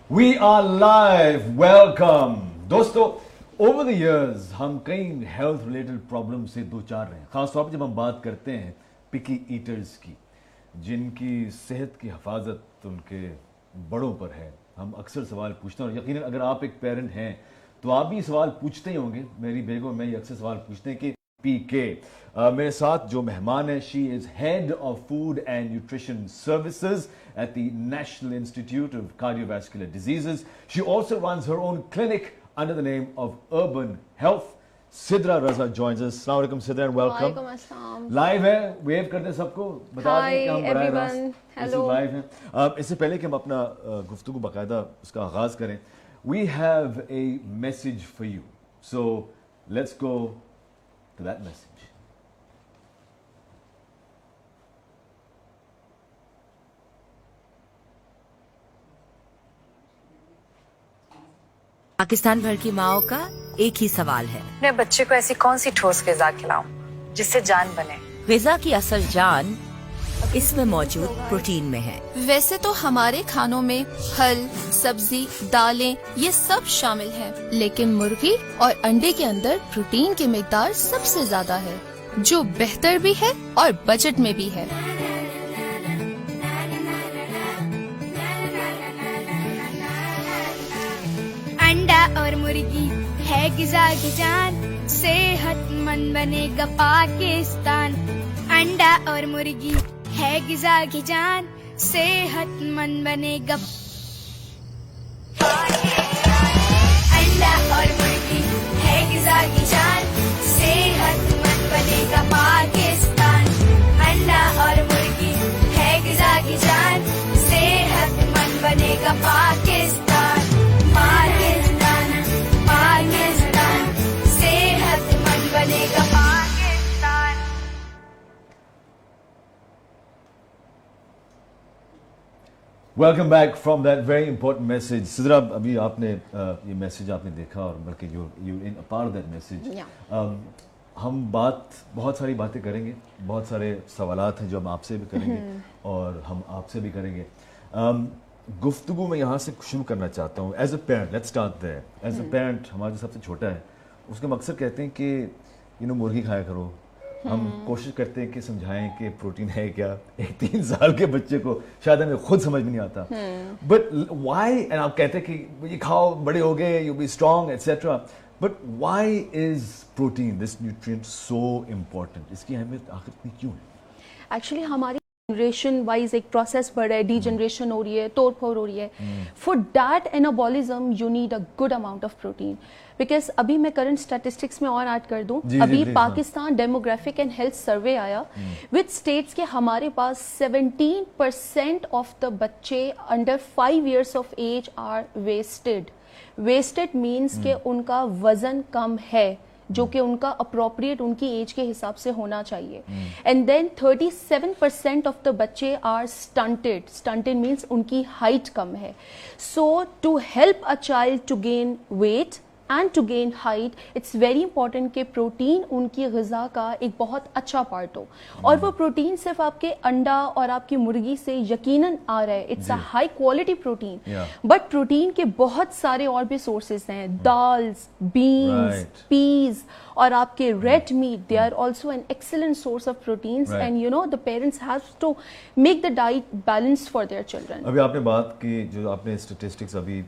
We are live. Welcome. दोस्तों, over the years हम कई health related problems से दो चार रहे हैं, खासतौर पर जब हम बात करते हैं picky eaters की, जिनकी सेहत की हिफाजत उनके बड़ों पर है. हम अक्सर सवाल पूछते हैं और यकीनन अगर आप एक पेरेंट हैं तो आप भी सवाल पूछते ही होंगे. मेरी बेगम मैं ये अक्सर सवाल पूछते हैं कि PK. मेरे साथ जो मेहमान है, she is head of food and nutrition services at the National Institute of Cardiovascular Diseases. She also runs her own clinic under the name of Urban Health. Sidra Raza joins us. Assalamu alaikum Sidra and welcome. Walaikum assalam. Live है, wave करते हैं सबको, बता दें कि हम बराह रास्त Hello. Live हैं. इससे पहले कि हम अपना गुफ्तगू बाकायदा उसका आगाज करें, we have a message for you. So let's go to that message. Pakistan भर की माओं का एक ही सवाल है, अपने बच्चे को ऐसी कौन सी ठोस ग़िज़ा खिलाऊं जिससे जान बने। ग़िज़ा की असल जान इसमें मौजूद प्रोटीन में है. वैसे तो हमारे खानों में फल, सब्जी, दालें ये सब शामिल हैं, लेकिन मुर्गी और अंडे के अंदर प्रोटीन की मिकदार सबसे ज्यादा है, जो बेहतर भी है और बजट में भी है. अंडा और मुर्गी है ग़िज़ा की जान, सेहतमंद बनेगा पाकिस्तान. अंडा और मुर्गी है ग़िज़ा की जान, सेहतमंद बनेगा अंडा और मुर्गी है ग़िज़ा की जान, सेहतमंद बनेगा पाकिस्तान. अंडा और मुर्गी है ग़िज़ा की जान, सेहतमंद बनेगा पाकिस्तान. पाकिस्तान पाकिस्तान सेहतमंद बनेगा Pakistan. Welcome back from that very important message. Sidra, अभी आपने ये मैसेज आपने देखा और बल्कि you in a part of that message. हम बहुत सारी बातें करेंगे, बहुत सारे सवालात हैं जो हम आपसे भी करेंगे और हम आपसे भी करेंगे. गुफ्तगू मैं यहाँ से शुरू करना चाहता हूँ. As a parent, let's start there. As a parent, हमारा जो सबसे छोटा है उसके हम अक्सर कहते हैं कि मुर्गी खाया करो. हम कोशिश करते हैं कि समझाएं कि प्रोटीन है क्या. एक 3 साल के बच्चे को शायद हमें खुद समझ में नहीं आता. बट वाई, एंड आप कहते हैं कि ये खाओ, बड़े हो गए, you be strong etcetera. But why is protein, this nutrient, so important? इसकी अहमियत आखिर इतनी क्यों है? एक्चुअली हमारी जनरेशन वाइज एक प्रोसेस बढ़ रहा है, डीजनरेशन हो रही है, तोड़ फोड़ हो रही है. For that anabolism you need a good amount of protein. Because अभी मैं करंट स्टैटिस्टिक्स में और ऐड कर दूं, अभी Pakistan demographic and health survey आया विच स्टेट्स के हमारे पास 17% ऑफ द बच्चे under 5 years of age are wasted. Wasted means के उनका वजन कम है, जो कि उनका अप्रोप्रिएट उनकी एज के हिसाब से होना चाहिए. एंड देन 37% ऑफ द बच्चे आर स्टंटेड. स्टंटेड मीन्स उनकी हाइट कम है. So to help a child to gain weight and to gain height, it's very important कि प्रोटीन उनकी ग़िज़ा का एक बहुत अच्छा पार्ट हो. और वो प्रोटीन सिर्फ आपके अंडा और आपकी मुर्गी से यकीनन आ रहा है. It's a high quality protein. But protein के बहुत सारे और भी सोर्सेज हैं. दाल्स, बीन्स, पीज और आपके red meat, they are also an excellent source of proteins. And you know the parents have to make the diet balanced for their children. अभी आपने बात की, जो आपने स्टेटिस्टिक्स अभी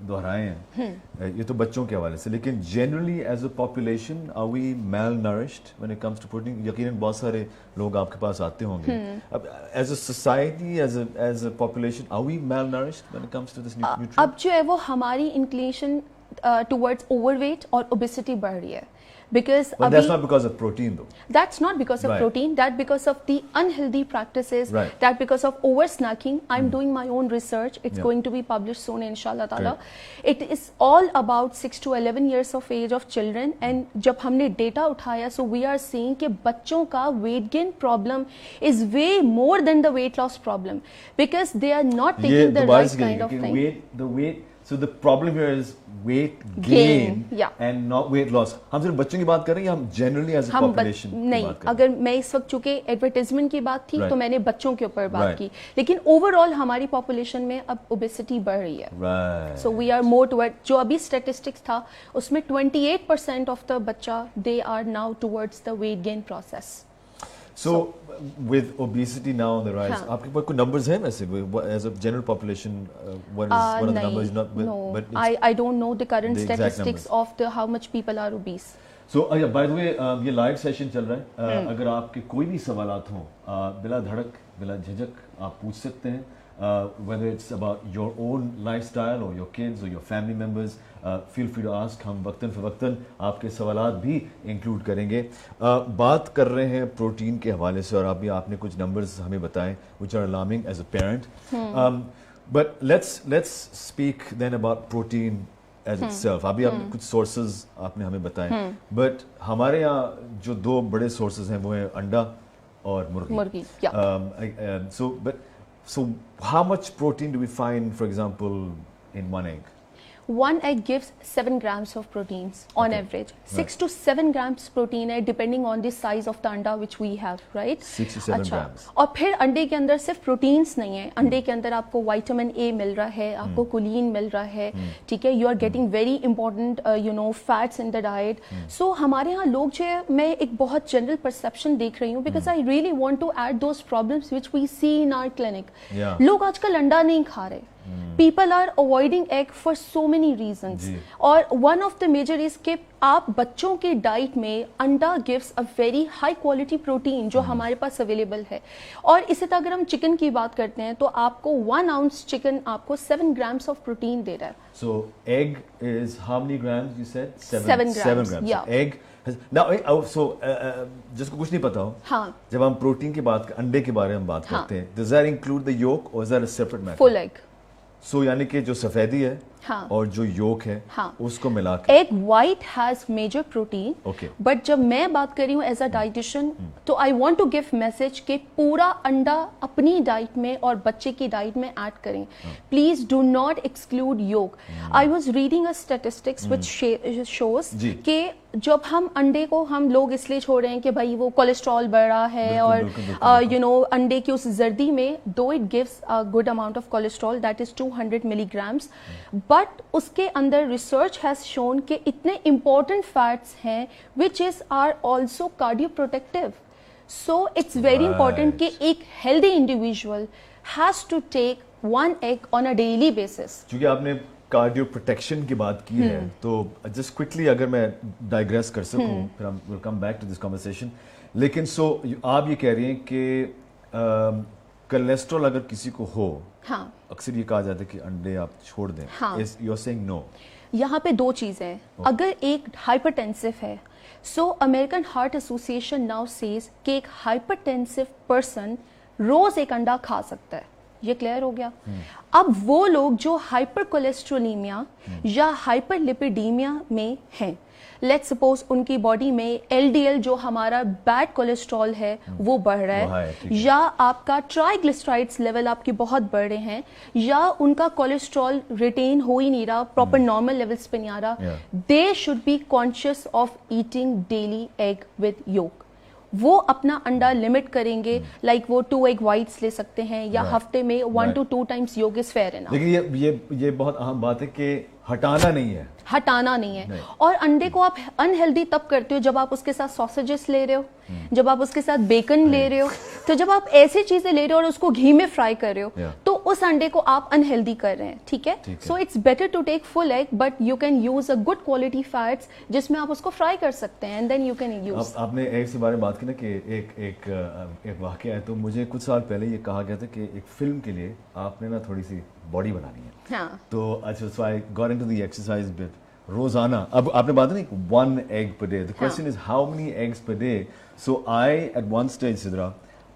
दोहराए हैं, ये तो बच्चों के हवाले से, लेकिन generally as a population are we malnourished when it comes to protein? यकीनन बहुत सारे लोग आपके पास आते होंगे. अब as a society, as a population, are we malnourished when it comes to this nutrient? अब जो है वो हमारी इंक्लिनेशन टुवर्ड्स ओवरवेट और ओबेसिटी बढ़ रही है. Because but that's not because of protein though. That's not because of protein. That because of the unhealthy practices. That because of over snacking. I'm doing my own research. It's going to be published soon, inshallah taala. It is all about 6 to 11 years of age of children. And जब हमने data उठाया, so we are seeing कि बच्चों का weight gain problem is way more than the weight loss problem, because they are not taking the right kind of thing. The weight So the problem here is weight Gain, gain yeah. and not weight loss. हम सिर्फ बच्चों की बात कर रहे हैं या हम generally as a हम population की नहीं, बात कर रहे हैं? अगर मैं इस वक्त चूंकि एडवर्टाइजमेंट की बात थी Right. तो मैंने बच्चों के ऊपर बात Right. की, लेकिन ओवरऑल हमारी पॉपुलेशन में अब ओबेसिटी बढ़ रही है. Right. So we are more toward, जो अभी स्टैटिस्टिक्स था उसमें 28% ऑफ द बच्चा they are now towards the weight gain process. So with obesity now on the rise, हाँ. आपके पास कोई numbers हैं वैसे as a general population? What are the numbers? Not, no, but it's, I don't know the current the exact statistics numbers. of the how much people are obese. So yeah, by the way, ये live session चल रहा है. अगर आपके कोई भी सवालात हों, बिला धड़क बिला झिझक आप पूछ सकते हैं. Whether it's about your own lifestyle or your kids or your family members, feel free to ask. हम वक्तन फ़वक्तन आपके सवालात भी इंक्लूड करेंगे. बात कर रहे हैं प्रोटीन के हवाले से और अभी आपने कुछ नंबर्स हमें बताएं which are alarming as a parent. But let's speak then about protein as itself. अभी आपने कुछ sources आपने हमें बताएं. But हमारे यहाँ जो दो बड़े sources हैं वो हैं अंडा और मुर्गी. Yeah. So how much protein do we find, for example, in one egg? One egg gives 7 grams of proteins on Okay. average. 6 to 7 grams protein है depending on the size of the अंडा which we have, right? 6 to 7 grams. और फिर अंडे के अंदर सिर्फ proteins नहीं है, अंडे के अंदर आपको विटामिन ए मिल रहा है, आपको कोलिन मिल रहा है, ठीक है. You are getting very important fats in the diet. So हमारे यहाँ लोग जो है, मैं एक बहुत जनरल परसेप्शन देख रही हूँ because I really want to add those problems which we see in our clinic. Yeah. लोग आजकल अंडा नहीं खा रहे. People are avoiding egg for so many reasons. जी. और one of the major is कि आप बच्चों के डाइट में अंडा gives a very high quality protein जो हमारे पास अवेलेबल है. और इसी तरह अगर हम चिकन की बात करते हैं तो आपको 1 ounce चिकन आपको 7 grams of protein दे रहा है. So egg is how many grams you said? 7 7 grams, 7 grams. yeah. So egg has, now जिसको कुछ नहीं पता हो, हाँ. जब हम प्रोटीन की बात अंडे के बारे में बात हाँ. करते हैं, does that include the yolk or is that a separate matter? Full egg. So यानी कि जो सफेदी है हाँ. और जो योक है हाँ. उसको मिला के egg white has major protein. Okay. But जब मैं बात कर रही हूँ एज अ डाइटिशियन तो I want to give message कि पूरा अंडा अपनी डाइट में और बच्चे की डाइट में ऐड करें. Please do not exclude yolk. I was reading a statistics which shows जी. कि जब हम अंडे को हम लोग इसलिए छोड़ रहे हैं कि भाई वो कोलेस्ट्रॉल बढ़ रहा है बिल्कुल, और यू नो अंडे की उस जर्दी में दो it gives a good amount of cholesterol that is 200 milligrams, but उसके अंदर रिसर्च हैज शोन कि इतने इंपॉर्टेंट फैट्स हैं which is are also cardio protective. So it's very important कि एक healthy individual has to take 1 egg on a daily basis. क्योंकि आपने cardio protection की बात की है तो जस्ट क्विकली अगर मैं डाइग्रेस कर सकूं फिर हम will come back to this conversation. लेकिन आप ये कह रही हैं कि कोलेस्ट्रॉल अगर किसी को हो, हाँ. अक्सर ये कहा जाता है कि अंडे आप छोड़ दें. हाँ. You are saying no. यहाँ पे 2 चीजें हैं. अगर एक हाइपरटेंसिव है, so American Heart Association now says कि एक हाइपरटेंसिव पर्सन रोज एक अंडा खा सकता है. ये क्लियर हो गया. अब वो लोग जो हाइपर कोलेस्ट्रोलीमिया या हाइपर लिपिडीमिया में हैं, लेट्स सपोज उनकी बॉडी में एलडीएल जो हमारा बैड कोलेस्ट्रॉल है वो बढ़ रहा है, या आपका ट्राइग्लिसराइड्स लेवल आपके बहुत बढ़ रहे हैं, या उनका कोलेस्ट्रॉल रिटेन हो ही नहीं रहा, प्रॉपर नॉर्मल लेवल्स पे नहीं आ रहा, they should be conscious of eating daily egg with yolk. वो अपना अंडा लिमिट करेंगे, लाइक वो 2 egg whites ले सकते हैं या हफ्ते में 1 to 2 times योग इज फेयर इनफ. लेकिन ये बहुत अहम बात है कि हटाना नहीं है. हटाना नहीं है. और अंडे को आप अनहेल्दी तब करते हो जब आप उसके साथ सॉसेजेस ले रहे हो, जब आप उसके साथ बेकन ले रहे हो, तो जब आप ऐसी चीजें ले रहे हो और उसको घी में फ्राई कर रहे हो तो उस अंडे को आप अनहेल्दी कर रहे हैं. ठीक है. So it's better to take full egg but you can use a good quality fats जिसमें आप उसको फ्राई कर सकते हैं and then you can use. आपने एग के बारे में बात की ना कि एक वाकया है, तो मुझे कुछ साल पहले ये कहा गया था कि एक फिल्म के लिए आपने ना थोड़ी सी बॉडी बनानी है. हाँ. तो अच्छा, so I got into the exercise bit. रोजाना, अब आपने बात नहीं 1 egg per day. The question is how many eggs per day? So I at one stage, Sidra,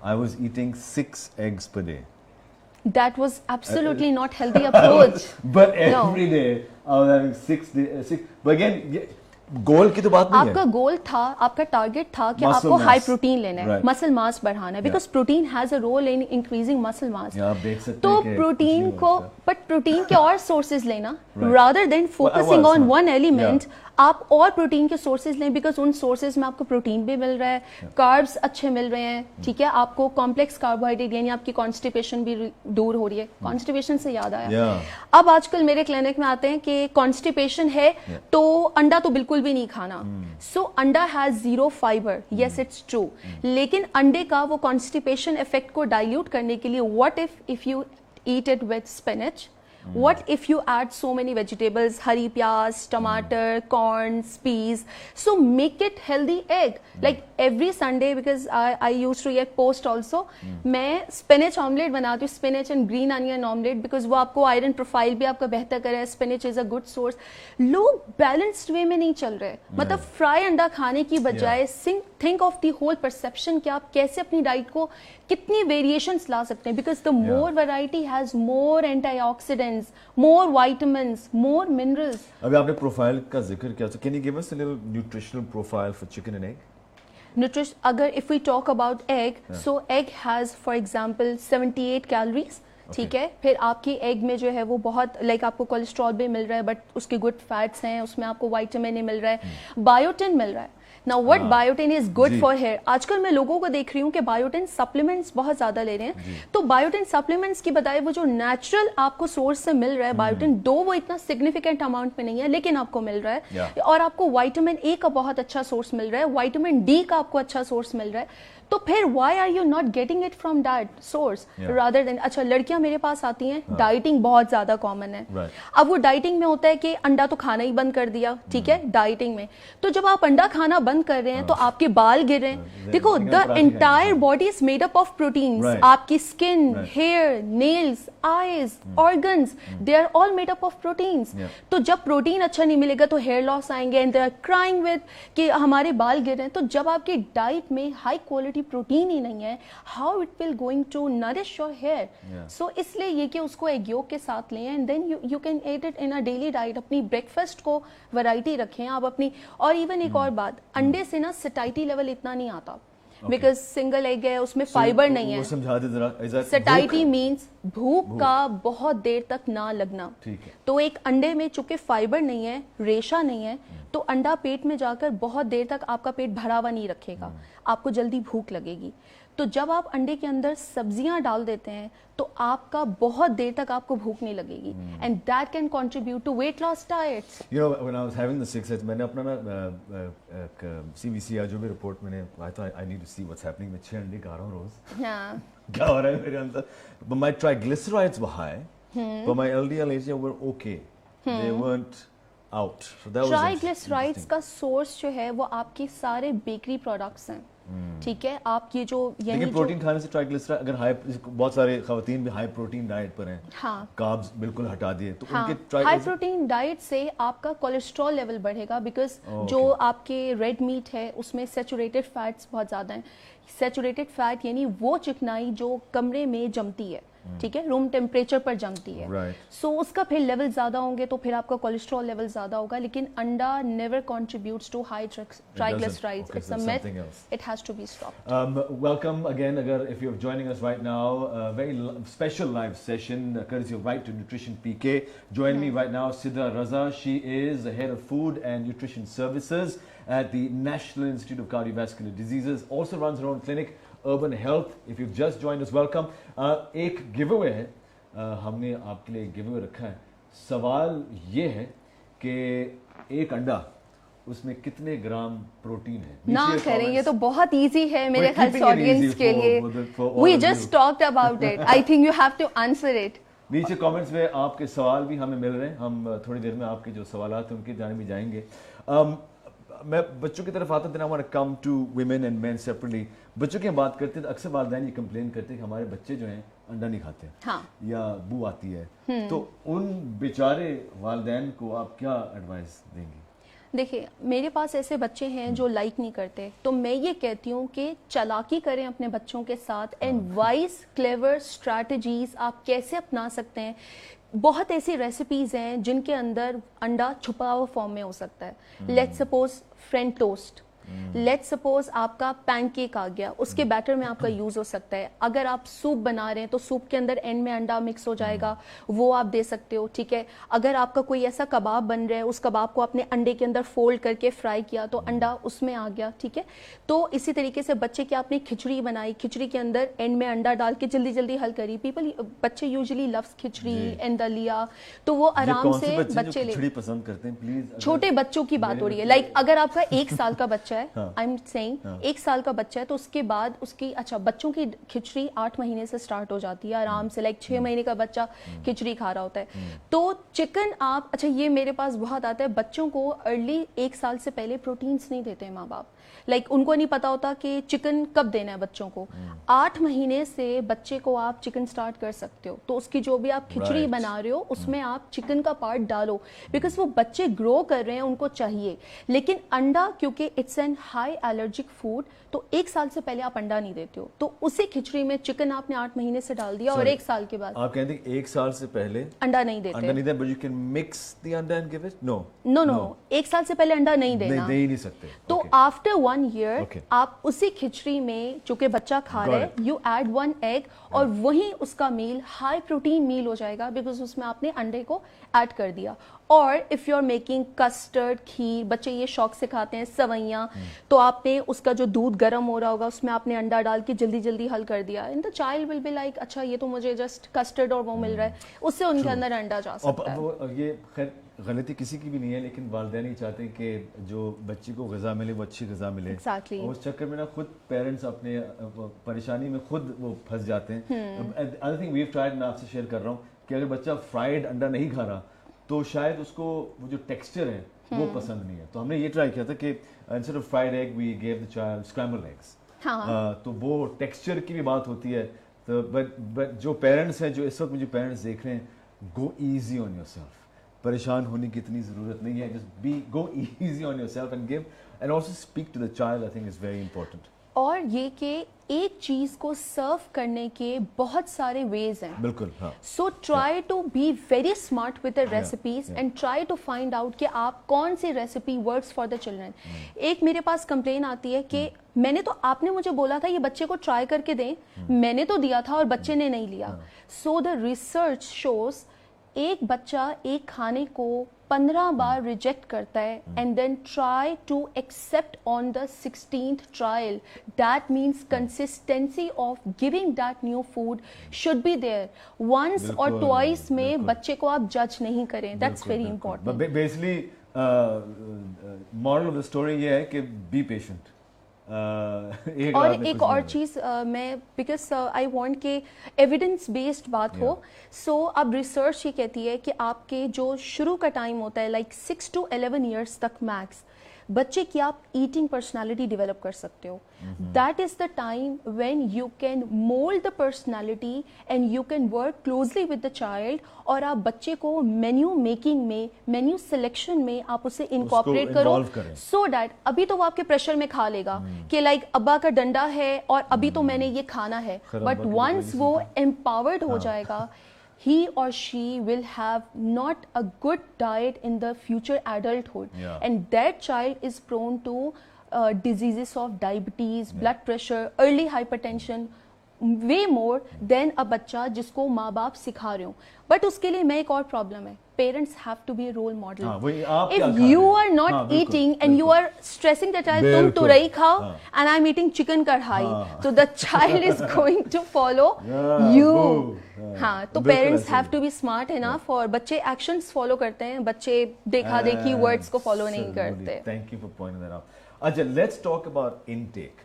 I was eating 6 eggs per day. That was absolutely not healthy approach. But every day I was having 6. But again, गोल की तो बात नहीं है. आपका गोल था, आपका target था कि Muscle आपको mass. हाई प्रोटीन लेना है, Right. मसल मास बढ़ाना है, because protein has a role in increasing muscle mass. आप देख सकते तो हैं कि प्रोटीन कुछ को, नहीं होता. बट प्रोटीन के और सोर्सेज लेना, Right. Rather than focusing on one element. Yeah. आप और प्रोटीन के सोर्सेज लें, बिकॉज उन सोर्सेज में आपको प्रोटीन भी मिल रहा है, कार्ब्स अच्छे मिल रहे हैं, ठीक है, आपको कॉम्प्लेक्स कार्बोहाइड्रेट यानी आपकी कॉन्स्टिपेशन भी दूर हो रही है. कॉन्स्टिपेशन से याद आया, Yeah. अब आजकल मेरे क्लिनिक में आते हैं कि कॉन्स्टिपेशन है तो अंडा तो बिल्कुल भी नहीं खाना. सो अंडा has zero fibre, yes it's true, लेकिन अंडे का वो कॉन्स्टिपेशन इफेक्ट को डाइल्यूट करने के लिए what if you eat it with spinach, what if you add so many vegetables, hari pyaz, tomato, corns, peas, so make it healthy egg. Like every Sunday, because I used to get post also, मैं spinach omelette बनाती हूँ, spinach and green onion omelette, because वो आपको iron profile भी आपका बेहतर करे. Spinach is a good source. लोग balanced way में नहीं चल रहे, मतलब फ्राई अंडा खाने की बजाय think of the whole perception कि आप कैसे अपनी डाइट को कितनी वेरिएशंस ला सकते हैं, because the more variety has more antioxidants, more vitamins, more minerals. अभी आपने प्रोफाइल का जिक्र किया, so can you give us a little nutritional profile for chicken and egg? Nutrition, अगर if we talk about egg, so egg has for example 78 calories. ठीक है, फिर आपकी एग में जो है वो बहुत लाइक आपको कोलेस्ट्रॉल भी मिल रहा है, बट उसके गुड फैट्स हैं, उसमें आपको विटामिन मिल रहा है, बायोटिन मिल रहा है. Now what biotin is good for hair. आजकल मैं लोगों को देख रही हूँ कि बायोटिन सप्लीमेंट्स बहुत ज्यादा ले रहे हैं, तो बायोटिन सप्लीमेंट्स की बजाय वो जो नेचुरल आपको सोर्स से मिल रहा है बायोटिन, दो वो इतना सिग्निफिकेंट अमाउंट में नहीं है लेकिन आपको मिल रहा है, और आपको विटामिन ए का बहुत अच्छा सोर्स मिल रहा है, विटामिन डी का आपको अच्छा सोर्स मिल रहा है. तो फिर why are you not getting it from that source rather than. अच्छा, लड़कियां मेरे पास आती हैं, डाइटिंग बहुत ज्यादा कॉमन है. अब वो डाइटिंग में होता है कि अंडा तो खाना ही बंद कर दिया, ठीक है, डाइटिंग में. तो जब आप अंडा खाना बंद कर रहे हैं तो आपके बाल गिर रहे हैं. देखो, the entire body is made up of proteins. आपकी skin, hair, nails, eyes, organs, they are all made up of proteins. तो जब प्रोटीन अच्छा नहीं मिलेगा तो हेयर लॉस आएंगे, and they are crying with कि हमारे बाल गिर रहे हैं. तो जब आपकी डाइट में हाई क्वालिटी प्रोटीन ही नहीं है, how it will going to nourish your hair. So इसलिए ये कि उसको एग योक के साथ लें, and then you can eat it in a daily diet. अपनी ब्रेकफास्ट को वैरायटी रखें आप अपनी. और इवन एक और बात, अंडे से ना सैटिस्फैक्शन लेवल इतना नहीं आता, बिकॉज सिंगल एग है, उसमें फाइबर नहीं है. समझा दे जरा. सैटिस्फैक्शन मीन्स भूख का बहुत देर तक ना लगना. तो एक अंडे में चूंकि फाइबर नहीं है, रेशा नहीं है, तो अंडा पेट में जाकर बहुत देर तक आपका पेट भरा हुआ नहीं रखेगा, आपको जल्दी भूख लगेगी. तो जब आप अंडे के अंदर सब्जियां डाल देते हैं तो आपका बहुत देर तक आपको भूख नहीं लगेगी, and that can contribute to weight loss diets. You know, when I was having the 6 मैंने अपना ना CBC या जो भी रिपोर्ट मैंने, I thought I need to see what's happening. मैं 6 अंडे खा रहा हूँ रोज, हाँ, क्या हो रहा है मेरे अंदर. But my triglycerides were high, but my LDL HDL were okay. They weren't out. So that was triglycerides का सोर्स जो है वो आपके सारे बेकरी प्रोडक्ट्स हैं. ठीक है, आप ये जो लेकिन प्रोटीन खाने से ट्राइग्लिसराइड, अगर हाई, बहुत सारे खवातीन भी हाई प्रोटीन डाइट पर हैं, हाँ, कार्ब्स बिल्कुल हटा दिए तो हाँ, उनके हाई प्रोटीन डाइट से आपका कोलेस्ट्रॉल लेवल बढ़ेगा, बिकॉज जो आपके रेड मीट है उसमें सैचुरेटेड फैट्स बहुत ज्यादा हैं. सैचुरेटेड फैट यानी वो चिकनाई जो कमरे में जमती है, ठीक है, रूम टेम्परेचर पर जमती है. सो उसका फिर लेवल ज्यादा होंगे तो फिर आपका कोलेस्ट्रॉल लेवल ज्यादा होगा. लेकिन अंडा never contributes to high triglycerides. It's a myth, it has to be stopped. Welcome again, agar if you're joining us right now, a very special live session courtesy of Right to Nutrition PK. Join me right now, Sidra Raza. She is the head of food and nutrition services at the National Institute of Cardiovascular Diseases. Also runs her own clinic, Urban Health. If you've just joined us, welcome. एक giveaway है, हमने आपके लिए giveaway रखा है. सवाल ये है कि एक अंडा, उसमें कितने ग्राम प्रोटीन है. ना करें, ये तो बहुत इजी है मेरे ख्याल से ऑडियंस के लिए. We just talked about it. I think you have to answer it. नीचे कमेंट्स में आपके सवाल भी हमें मिल रहे हैं. हम थोड़ी देर में आपके जो सवालात हैं उनके जाने भी जाएंगे. मैं बच्चों की तरफ आता हूँ, come to women and men separately. बच्चों की बात करते हैं तो अक्सर वालिदैन ये कंप्लेन करते हैं कि हमारे बच्चे जो हैं अंडा नहीं खाते, हाँ, या बू आती है. तो उन बेचारे वालिदैन को आप क्या एडवाइस देंगी? देखिए, मेरे पास ऐसे बच्चे हैं जो लाइक नहीं करते, तो मैं ये कहती हूँ कि चालाकी करें अपने बच्चों के साथ, एंड वाइज क्लेवर स्ट्रैटेजीज आप कैसे अपना सकते हैं. बहुत ऐसी रेसिपीज हैं जिनके अंदर अंडा छुपा हुआ फॉर्म में हो सकता है. Let's suppose French toast, let's suppose आपका पैनकेक आ गया, उसके बैटर में आपका यूज हो सकता है. अगर आप सूप बना रहे हैं तो सूप के अंदर एंड में अंडा मिक्स हो जाएगा, वो आप दे सकते हो. ठीक है, अगर आपका कोई ऐसा कबाब बन रहा है, उस कबाब को आपने अंडे के अंदर फोल्ड करके फ्राई किया तो अंडा उसमें आ गया. ठीक है, तो इसी तरीके से बच्चे की आपने खिचड़ी बनाई, खिचड़ी के अंदर एंड में अंडा डाल के जल्दी जल्दी हल करी. बच्चे यूजुअली लव्स खिचड़ी एंड दलिया, तो वो आराम से बच्चे ले. पसंद करते हैं प्लीज. छोटे बच्चों की बात हो रही है. लाइक अगर आपका 1 साल का बच्चा है, आई एम सेइंग 1 साल का बच्चा है, तो उसके बाद उसकी, अच्छा बच्चों की खिचड़ी 8 महीने से स्टार्ट हो जाती है आराम से. लाइक 6 महीने का बच्चा खिचड़ी खा रहा होता है. तो चिकन आप, अच्छा ये मेरे पास बहुत आता है, बच्चों को अर्ली 1 साल से पहले प्रोटीन्स नहीं देते हैं माँ बाप. लाइक उनको नहीं पता होता कि चिकन कब देना है बच्चों को. 8 महीने से बच्चे को आप चिकन स्टार्ट कर सकते हो. तो उसकी जो भी आप खिचड़ी बना रहे हो उसमें आप चिकन का पार्ट डालो, बिकॉज वो बच्चे ग्रो कर रहे हैं, उनको चाहिए. लेकिन अंडा, क्योंकि it's an high allergic food, तो 1 साल से पहले आप अंडा नहीं देते हो. तो उसी खिचड़ी में चिकन आपने 8 महीने से डाल दिया और 1 साल के बाद आप कहते हैं 1 साल से पहले अंडा नहीं देते. अंडा नहीं देते, but you can mix the अंडा एंड गिव इट. नो 1 साल से पहले अंडा नहीं देना. दे ही नहीं सकते. तो आफ्टर 1 ईयर आप उसी खिचड़ी में जो कि बच्चा खा रहा है, यू ऐड 1 एग, और वही उसका मील हाई प्रोटीन मील हो जाएगा, बिकॉज उसमें आपने अंडे को ऐड कर दिया. और if you are making custard, kheer, बच्चे ये शौक से खाते हैं, सवैयां, तो आपने उसका जो दूध गर्म हो रहा होगा उसमें आपने अंडा डाल के जल्दी जल्दी हल कर दिया. And the child will be like, अच्छा ये तो मुझे जस्ट कस्टर्ड और वो मिल रहा है, उससे उनके अंदर अंडा जा सकता है. ये खैर गलती किसी की भी नहीं है, लेकिन वालिदैन ही चाहते हैं कि जो बच्चे को ग़िज़ा मिले वो अच्छी ग़िज़ा मिले. Exactly. और उस चक्कर में ना खुद पेरेंट्स अपने परेशानी में खुद वो फंस जाते हैं. Other thing we have tried, मैं आपसे शेयर कर रहा हूँ कि अगर बच्चा फ्राइड अंडा नहीं खा रहा तो शायद उसको वो जो टेक्सचर है वो पसंद नहीं है. तो हमने ये ट्राई किया था कि instead of fried egg we gave the child scrambled eggs. तो वो टेक्सचर की भी बात होती है. तो बट जो पेरेंट्स हैं, जो इस वक्त मुझे पेरेंट्स देख रहे हैं, गो ईजी ऑन योरसेल्फ. परेशान होने की इतनी ज़रूरत नहीं है. Just go easy on yourself and give, and also speak to the child. I think is very important. और ये कि एक चीज को सर्व करने के बहुत सारे वेज हैं. बिल्कुल, हाँ. So try to be very smart with the recipes and try to find out कि आप कौन सी recipe works for the children. एक मेरे पास कंप्लेन आती है कि मैंने तो, आपने मुझे बोला था ये बच्चे को ट्राई करके दें, मैंने तो दिया था और बच्चे ने नहीं लिया. सो द रिसर्च शोज एक बच्चा एक खाने को 15 बार रिजेक्ट करता है and then try to accept on the 16th trial. That means consistency of giving that new food should be there. Once और ट्वाइस में बच्चे को आप जज नहीं करें. That's very important. Basically moral of the story ये है कि बी पेशेंट. और एक और चीज मैं, बिकॉज आई वांट के एविडेंस बेस्ड बात हो. सो अब रिसर्च ये कहती है कि आपके जो शुरू का टाइम होता है, लाइक 6 to 11 ईयर्स तक मैक्स, बच्चे की आप ईटिंग पर्सनालिटी डेवलप कर सकते हो. That is the time when you can mould the personality and you can work closely with the child. और आप बच्चे को मेन्यू मेकिंग में, मेन्यू सिलेक्शन में आप उसे इनकॉर्पोरेट करो, सो दैट अभी तो वो आपके प्रेशर में खा लेगा कि लाइक अब्बा का डंडा है और अभी तो मैंने ये खाना है, बट वंस वो एम्पावर्ड हो जाएगा, he or she will have not a good diet in the future adulthood, and that child is prone to diseases of diabetes, blood pressure, early hypertension, way more than a बच्चा जिसको माँ बाप सिखा रहे हो. But उसके लिए मैं एक और प्रॉब्लम है, parents have to be a role model. If you are not eating and you are stressing the child, तुम तुरई खाओ and I'm eating chicken कढ़ाई, so the child is going to follow you. हाँ, तो parents have to be smart enough. और बच्चे actions follow करते हैं, बच्चे देखा देखी वर्ड्स को फॉलो नहीं करते. Thank you for pointing that out. अच्छा, लेट्स टॉक अबाउट इनटेक.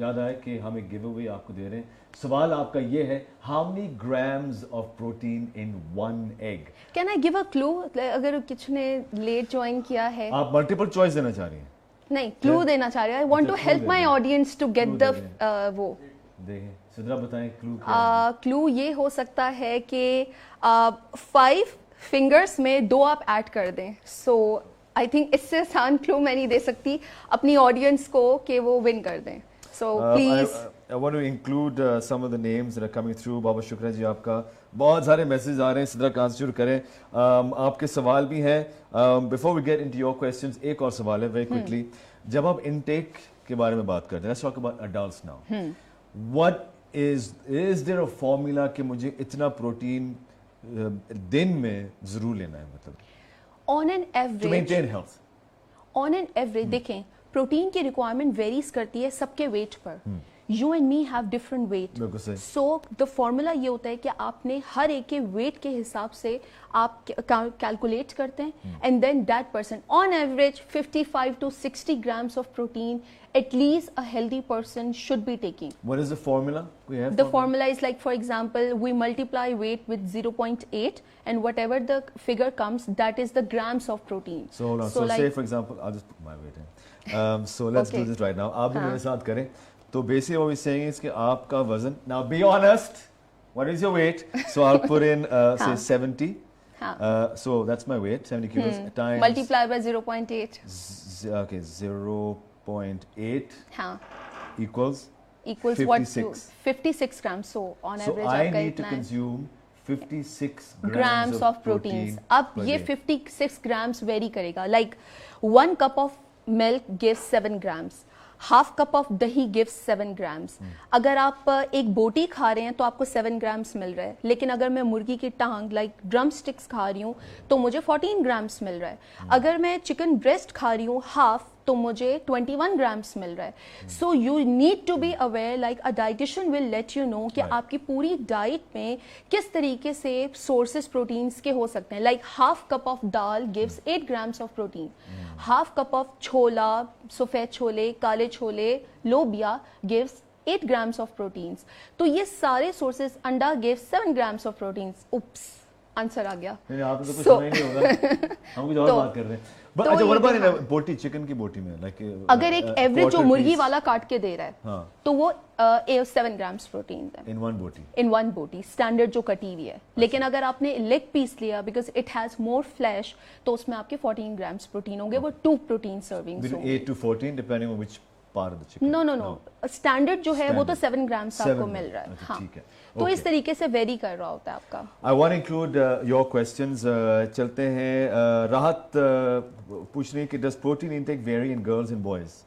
याद आया कि हम एक गिव अवे आपको दे रहे हैं. सवाल आपका ये है, how many grams of protein in 1 egg? Can I give a clue? अगर किसी ने लेट ज्वाइन किया है. आप मल्टीपल चॉइस देना चाह रही हैं? नहीं, क्लू देना चाह रही हूँ. I want to help my audience to get the वो. देखें, सिद्रा बताएं क्लू. क्लू ये हो सकता है कि 5 फिंगर्स में 2 आप ऐड कर दें. सो आई थिंक इससे आसान क्लू मैं नहीं दे सकती अपनी ऑडियंस को कि वो विन कर दें. So please. I want to include some of the names that are coming through. بابا شکریہ جی آپ کا, بہت سارے میسیج آ رہے ہیں. صدرہ کہاں سے شروع کریں؟ آپ کے سوال بھی ہیں. Before we get into your questions, ایک اور سوال ہے very quickly. جب آپ انٹیک کے بارے میں بات کرتے ہیں, let's talk about adults now. What is there a formula کہ مجھے اتنا پروٹین دن میں ضرور لینا ہے, مطلب On an average, to maintain health? On an average دیکھیں, پروٹین کی ریکوائرمنٹ ویریز کرتی ہے سب کے ویٹ پر. You and me have different weight, so the formula یہ ہوتا ہے کہ آپ نے ہر ایک کے ویٹ کے حساب سے آپ کیلکولیٹ کرتے ہیں, and then that person on average 55 to 60 grams of protein at least a healthy person should be taking. What is the formula? The formula is like, for example, we multiply weight with 0.8 and whatever the figure comes, that is the grams of protein. So hold on. So like, say for example, I'll just put my weight in. So let's do this right now. آپ بھی میرے ساتھ کریں. تو basically what we're saying is کہ آپ کا وزن, now be honest, what is your weight? So I'll put in say 70. So that's my weight, 70 kilos times multiply by 0.8. Okay, 0.8 equals 56. What? 56 grams. So on average so I آپ کا need to consume 56 grams of proteins. اب یہ 56 grams vary کرے گا. Like 1 cup of milk gives 7 grams. Half cup of دہی gives 7 grams. اگر آپ ایک بوٹی کھا رہے ہیں تو آپ کو 7 grams مل رہا ہے, لیکن اگر میں مرغی کی ٹانگ لائک ڈرم اسٹکس کھا رہی ہوں تو مجھے 14 grams مل رہا ہے. اگر میں چکن بریسٹ کھا رہی ہوں ہاف تو مجھے 21 grams مل رہا ہے. So you need to be aware, like a dietitian will let you know کہ آپ کی پوری ڈائٹ میں کس طریقے سے سورسز پروٹینس کے ہو سکتے ہیں. Like half cup of dal gives 8 grams of protein. Half cup of chhola, سفید چھولے, کالے chole, لوبیا gives 8 grams of proteins. تو یہ سارے سورسز, انڈا gives 7 grams of proteins. Oops, answer آ گیا. آپ کو کچھ سمجھ نہیں ہوگا, ہم کچھ اور بات کر رہے ہیں. اچھا what about بوٹی, چکن کی بوٹی میں like اگر ایک ایوریج جو مرغی والا کاٹ کے دے رہا ہے تو وہ 7 grams protein in one boti. in one boti, standard جو کٹی ہوئی ہے. لیکن اگر آپ نے لیگ پیس لیا because it has more flesh تو اس میں آپ کے 14 grams protein ہوں گے. وہ 2 protein servings ہوں گے. 8 to 14 depending on which part of the chicken. No. Standard جو ہے وہ تو 7 grams آپ کو مل رہا ہے. ہاں, تو اس طریقے سے ویری کر رہا ہوتا ہے آپ کا. I want to include your questions. چلتے ہیں. راحت پوچھ رہی ہے کہ does protein intake vary in girls and boys?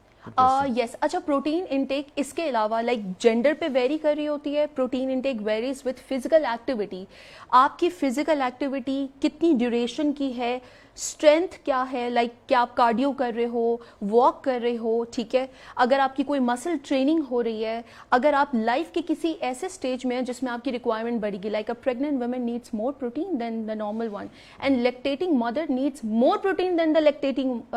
یس. اچھا, پروٹین انٹیک اس کے علاوہ لائک جینڈر پہ ویری کر رہی ہوتی ہے. Protein intake varies with physical activity. آپ کی فزیکل ایکٹیویٹی کتنی ڈیوریشن کی ہے, اسٹرینتھ کیا ہے, لائک کیا آپ کارڈیو کر رہے ہو, واک کر رہے ہو, ٹھیک ہے, اگر آپ کی کوئی مسل ٹریننگ ہو رہی ہے, اگر آپ لائف کے کسی ایسے اسٹیج میں ہیں جس میں آپ کی ریکوائرمنٹ بڑھے گی, like a pregnant women needs more protein than the normal one, and lactating mother needs more protein than the lactating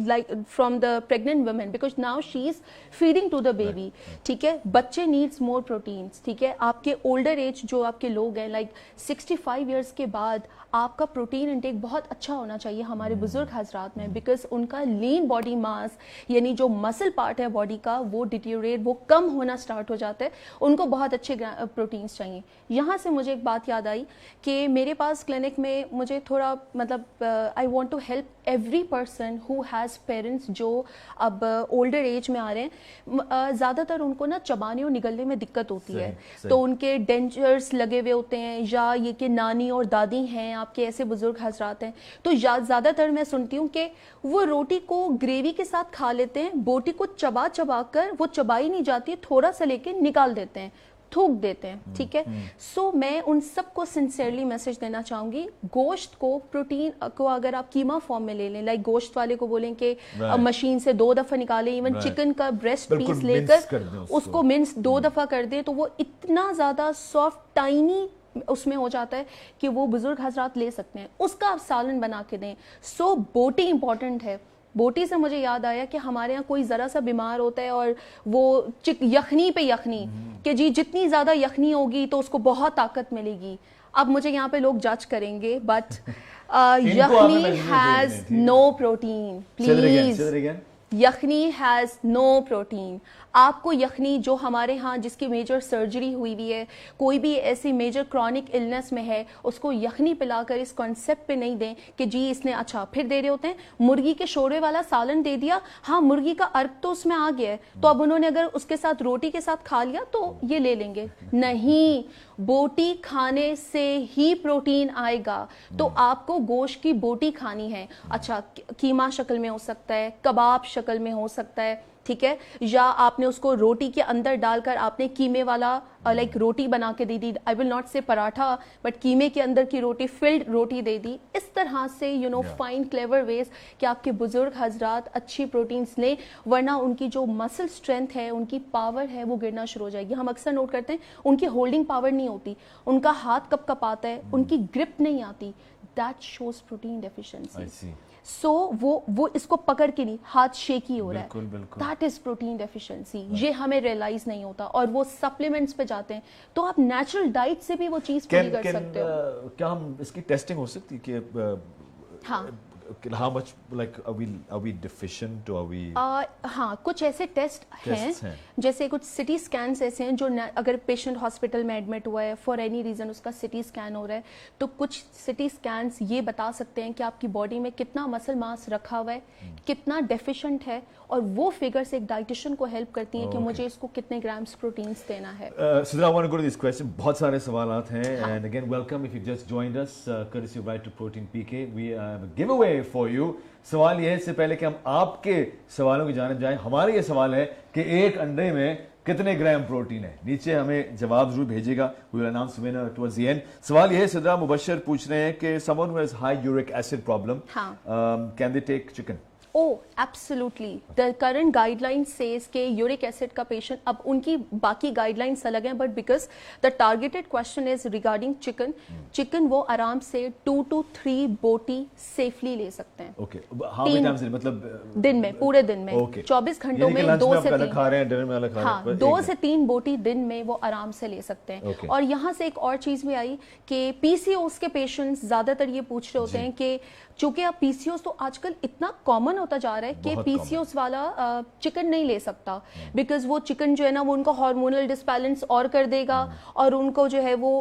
like from the pregnant women because now she is feeding to the baby, ٹھیک ہے. بچے needs مور proteins, ٹھیک ہے. آپ کے older age جو آپ کے لوگ ہیں لائک 65 ایئرس کے بعد آپ کا پروٹین انٹیک بہت اچھا ہونا چاہیے ہمارے بزرگ حضرات میں, بیکاز ان کا لین باڈی ماس یعنی جو مسل پارٹ ہے باڈی کا وہ ڈیٹیوریٹ, وہ کم ہونا اسٹارٹ ہو جاتا ہے. ان کو بہت اچھے پروٹینس چاہیے. یہاں سے مجھے ایک بات یاد آئی کہ میرے پاس کلینک میں مجھے تھوڑا مطلب I want to help every person who has parents جو اب اولڈر ایج میں آ رہے ہیں. زیادہ تر ان کو نا چبانے اور نگلنے میں دقت ہوتی ہے, تو ان کے ڈینچرز لگے ہوئے ہوتے ہیں, یا یہ کہ نانی اور دادی ہیں آپ کے ایسے بزرگ حضرات ہیں, تو زیادہ تر میں سنتی ہوں کہ وہ روٹی کو گریوی کے ساتھ کھا لیتے ہیں, بوٹی کو چبا چبا کر وہ چبائی نہیں جاتی, تھوڑا سا لے کے نکال دیتے ہیں, تھوک دیتے ہیں, ٹھیک ہے. سو میں ان سب کو سنسیئرلی میسج دینا چاہوں گی, گوشت کو پروٹین کو اگر آپ کیما فارم میں لے لیں, لائک گوشت والے کو بولیں کہ مشین سے 2 دفعہ نکالیں, ایون چکن کا بریسٹ پیس لے کر اس کو منس 2 دفعہ کر دیں, تو وہ اتنا زیادہ سافٹ ٹائنی اس میں ہو جاتا ہے کہ وہ بزرگ حضرات لے سکتے ہیں. اس کا آپ سالن بنا کے دیں. سو بوٹی امپورٹنٹ ہے. بوٹی سے مجھے یاد آیا کہ ہمارے یہاں کوئی ذرا سا بیمار ہوتا ہے اور وہ یخنی پہ یخنی کہ جی جتنی زیادہ یخنی ہوگی تو اس کو بہت طاقت ملے گی. اب مجھے یہاں پہ لوگ جج کریں گے, بٹ یخنی ہیز نو پروٹین. پلیز, یخنی ہیز نو پروٹین. आपको यखनी जो हमारे यहाँ जिसकी मेजर सर्जरी हुई हुई है, कोई भी ऐसी मेजर क्रॉनिक इलनेस में है, उसको यखनी पिलाकर इस कॉन्सेप्ट पे नहीं दें कि जी इसने अच्छा फिर दे रहे होते हैं मुर्गी के शोरबे वाला सालन दे दिया, हाँ मुर्गी का अर्क तो उसमें आ गया है, तो अब उन्होंने अगर उसके साथ रोटी के साथ खा लिया तो ये ले लेंगे। नहीं, बोटी खाने से ही प्रोटीन आएगा, तो आपको गोश्त की बोटी खानी है। अच्छा, कीमा शक्ल में हो सकता है, कबाब शक्ल में हो सकता है, ठीक है, या आपने उसको रोटी के अंदर डालकर आपने कीमे वाला लाइक रोटी बना के दे दी, आई विल नॉट से पराठा बट कीमे के अंदर की रोटी, फिल्ड रोटी दे दी। इस तरह से you know find clever ways कि आपके बुजुर्ग हजरात अच्छी प्रोटीन्स लें, वरना उनकी जो मसल स्ट्रेंथ है, उनकी पावर है, वो गिरना शुरू हो जाएगी। हम अक्सर नोट करते हैं उनकी होल्डिंग पावर नहीं होती, उनका हाथ कब कपाता है, उनकी ग्रिप नहीं आती, दैट शोज प्रोटीन डेफिशिएंसी। सो वो इसको पकड़ के नहीं, हाथ शेकी हो रहा है, दैट इज प्रोटीन डेफिशिएंसी। ये हमें रियलाइज नहीं होता और वो सप्लीमेंट्स पे जाते हैं। तो आप नेचुरल डाइट से भी वो चीज पूरी कर सकते हो। क्या हम इसकी टेस्टिंग हो सकती है कि हाँ, how much like are we deficient or are we हाँ, कुछ ऐसे टेस्ट हैं, जैसे कुछ सिटी स्कैन्स ऐसे हैं जो अगर पेशेंट हॉस्पिटल में एडमिट हुआ है फॉर एनी रीजन, उसका सिटी स्कैन हो रहा है, तो कुछ सिटी स्कैन्स ये बता सकते हैं कि आपकी बॉडी में कितना मसल मास रखा हुआ है, कितना डेफिशिएंट है, और वो फिगर्स एक डाइटिशियन को हेल्प करती हैं कि मुझे इसको कितने ग्राम्स प्रोटीन्स देना है। Sidra, I want to go to this question. बहुत सारे सवालात हैं, and again welcome if you just joined us, courtesy of Right to Protein PK. We have a giveaway for you. सवाल ये है, इससे पहले कि हम आपके सवालों की जानिब जाएं, हमारा ये सवाल है कि एक अंडे में कितने ग्राम प्रोटीन है। नीचे हमें जवाब जरूर भेजिएगा, we will announce winner towards the end. सवाल ये है, सिद्रा मुबशर पूछ रहे हैं कि someone who has high uric acid problem, can they take chicken? Oh, absolutely. The current guideline says कि uric acid का patient, अब उनकी बाकी guidelines अलग हैं, but because the targeted question is regarding chicken, chicken वो आराम से 2 to 3 बोटी safely ले सकते हैं। Okay. How many times मतलब दिन में, पूरे दिन में, okay. 24 घंटों में 2 से 3 खा रहे हैं, डिनर में अलग खा रहे हैं, हाँ, 2 से 3 बोटी दिन में वो आराम से ले सकते हैं। Okay. और यहाँ से एक और चीज भी आई कि PCOS के पेशेंट्स ज्यादातर ये पूछ रहे होते हैं कि चूंकि अब PCOS तो आजकल इतना कॉमन होता जा रहा है कि PCOS वाला चिकन नहीं ले सकता, बिकॉज वो चिकन जो है ना वो उनको हार्मोनल डिसबैलेंस और कर देगा, और उनको जो है वो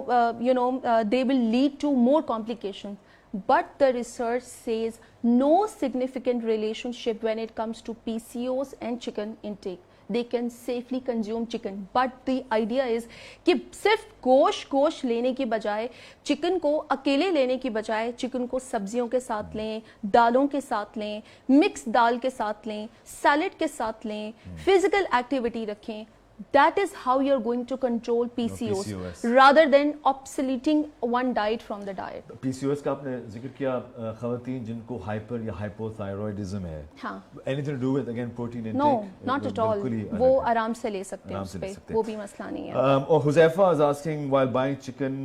you know they will lead to more complication. But the research says no significant relationship when it comes to PCOS and chicken intake. They can safely consume chicken, but the idea is कि सिर्फ गोश्त लेने की बजाय, chicken को अकेले लेने की बजाय, चिकन को सब्जियों के साथ लें, दालों के साथ लें, मिक्स दाल के साथ लें, सैलेड के साथ लें, फिजिकल एक्टिविटी रखें। That is how you're going to control PCOS, rather than obsoleting one diet from the diet. PCOS का आपने जिक्र किया, ख़वातीन जिनको हाइपर या हाइपोथायरॉयडिज्म है, हाँ, anything to do with again protein intake? No, not at all. वो आराम से ले सकते हैं, उस पे वो भी मसला नहीं है। और Huzaifa is asking while buying chicken,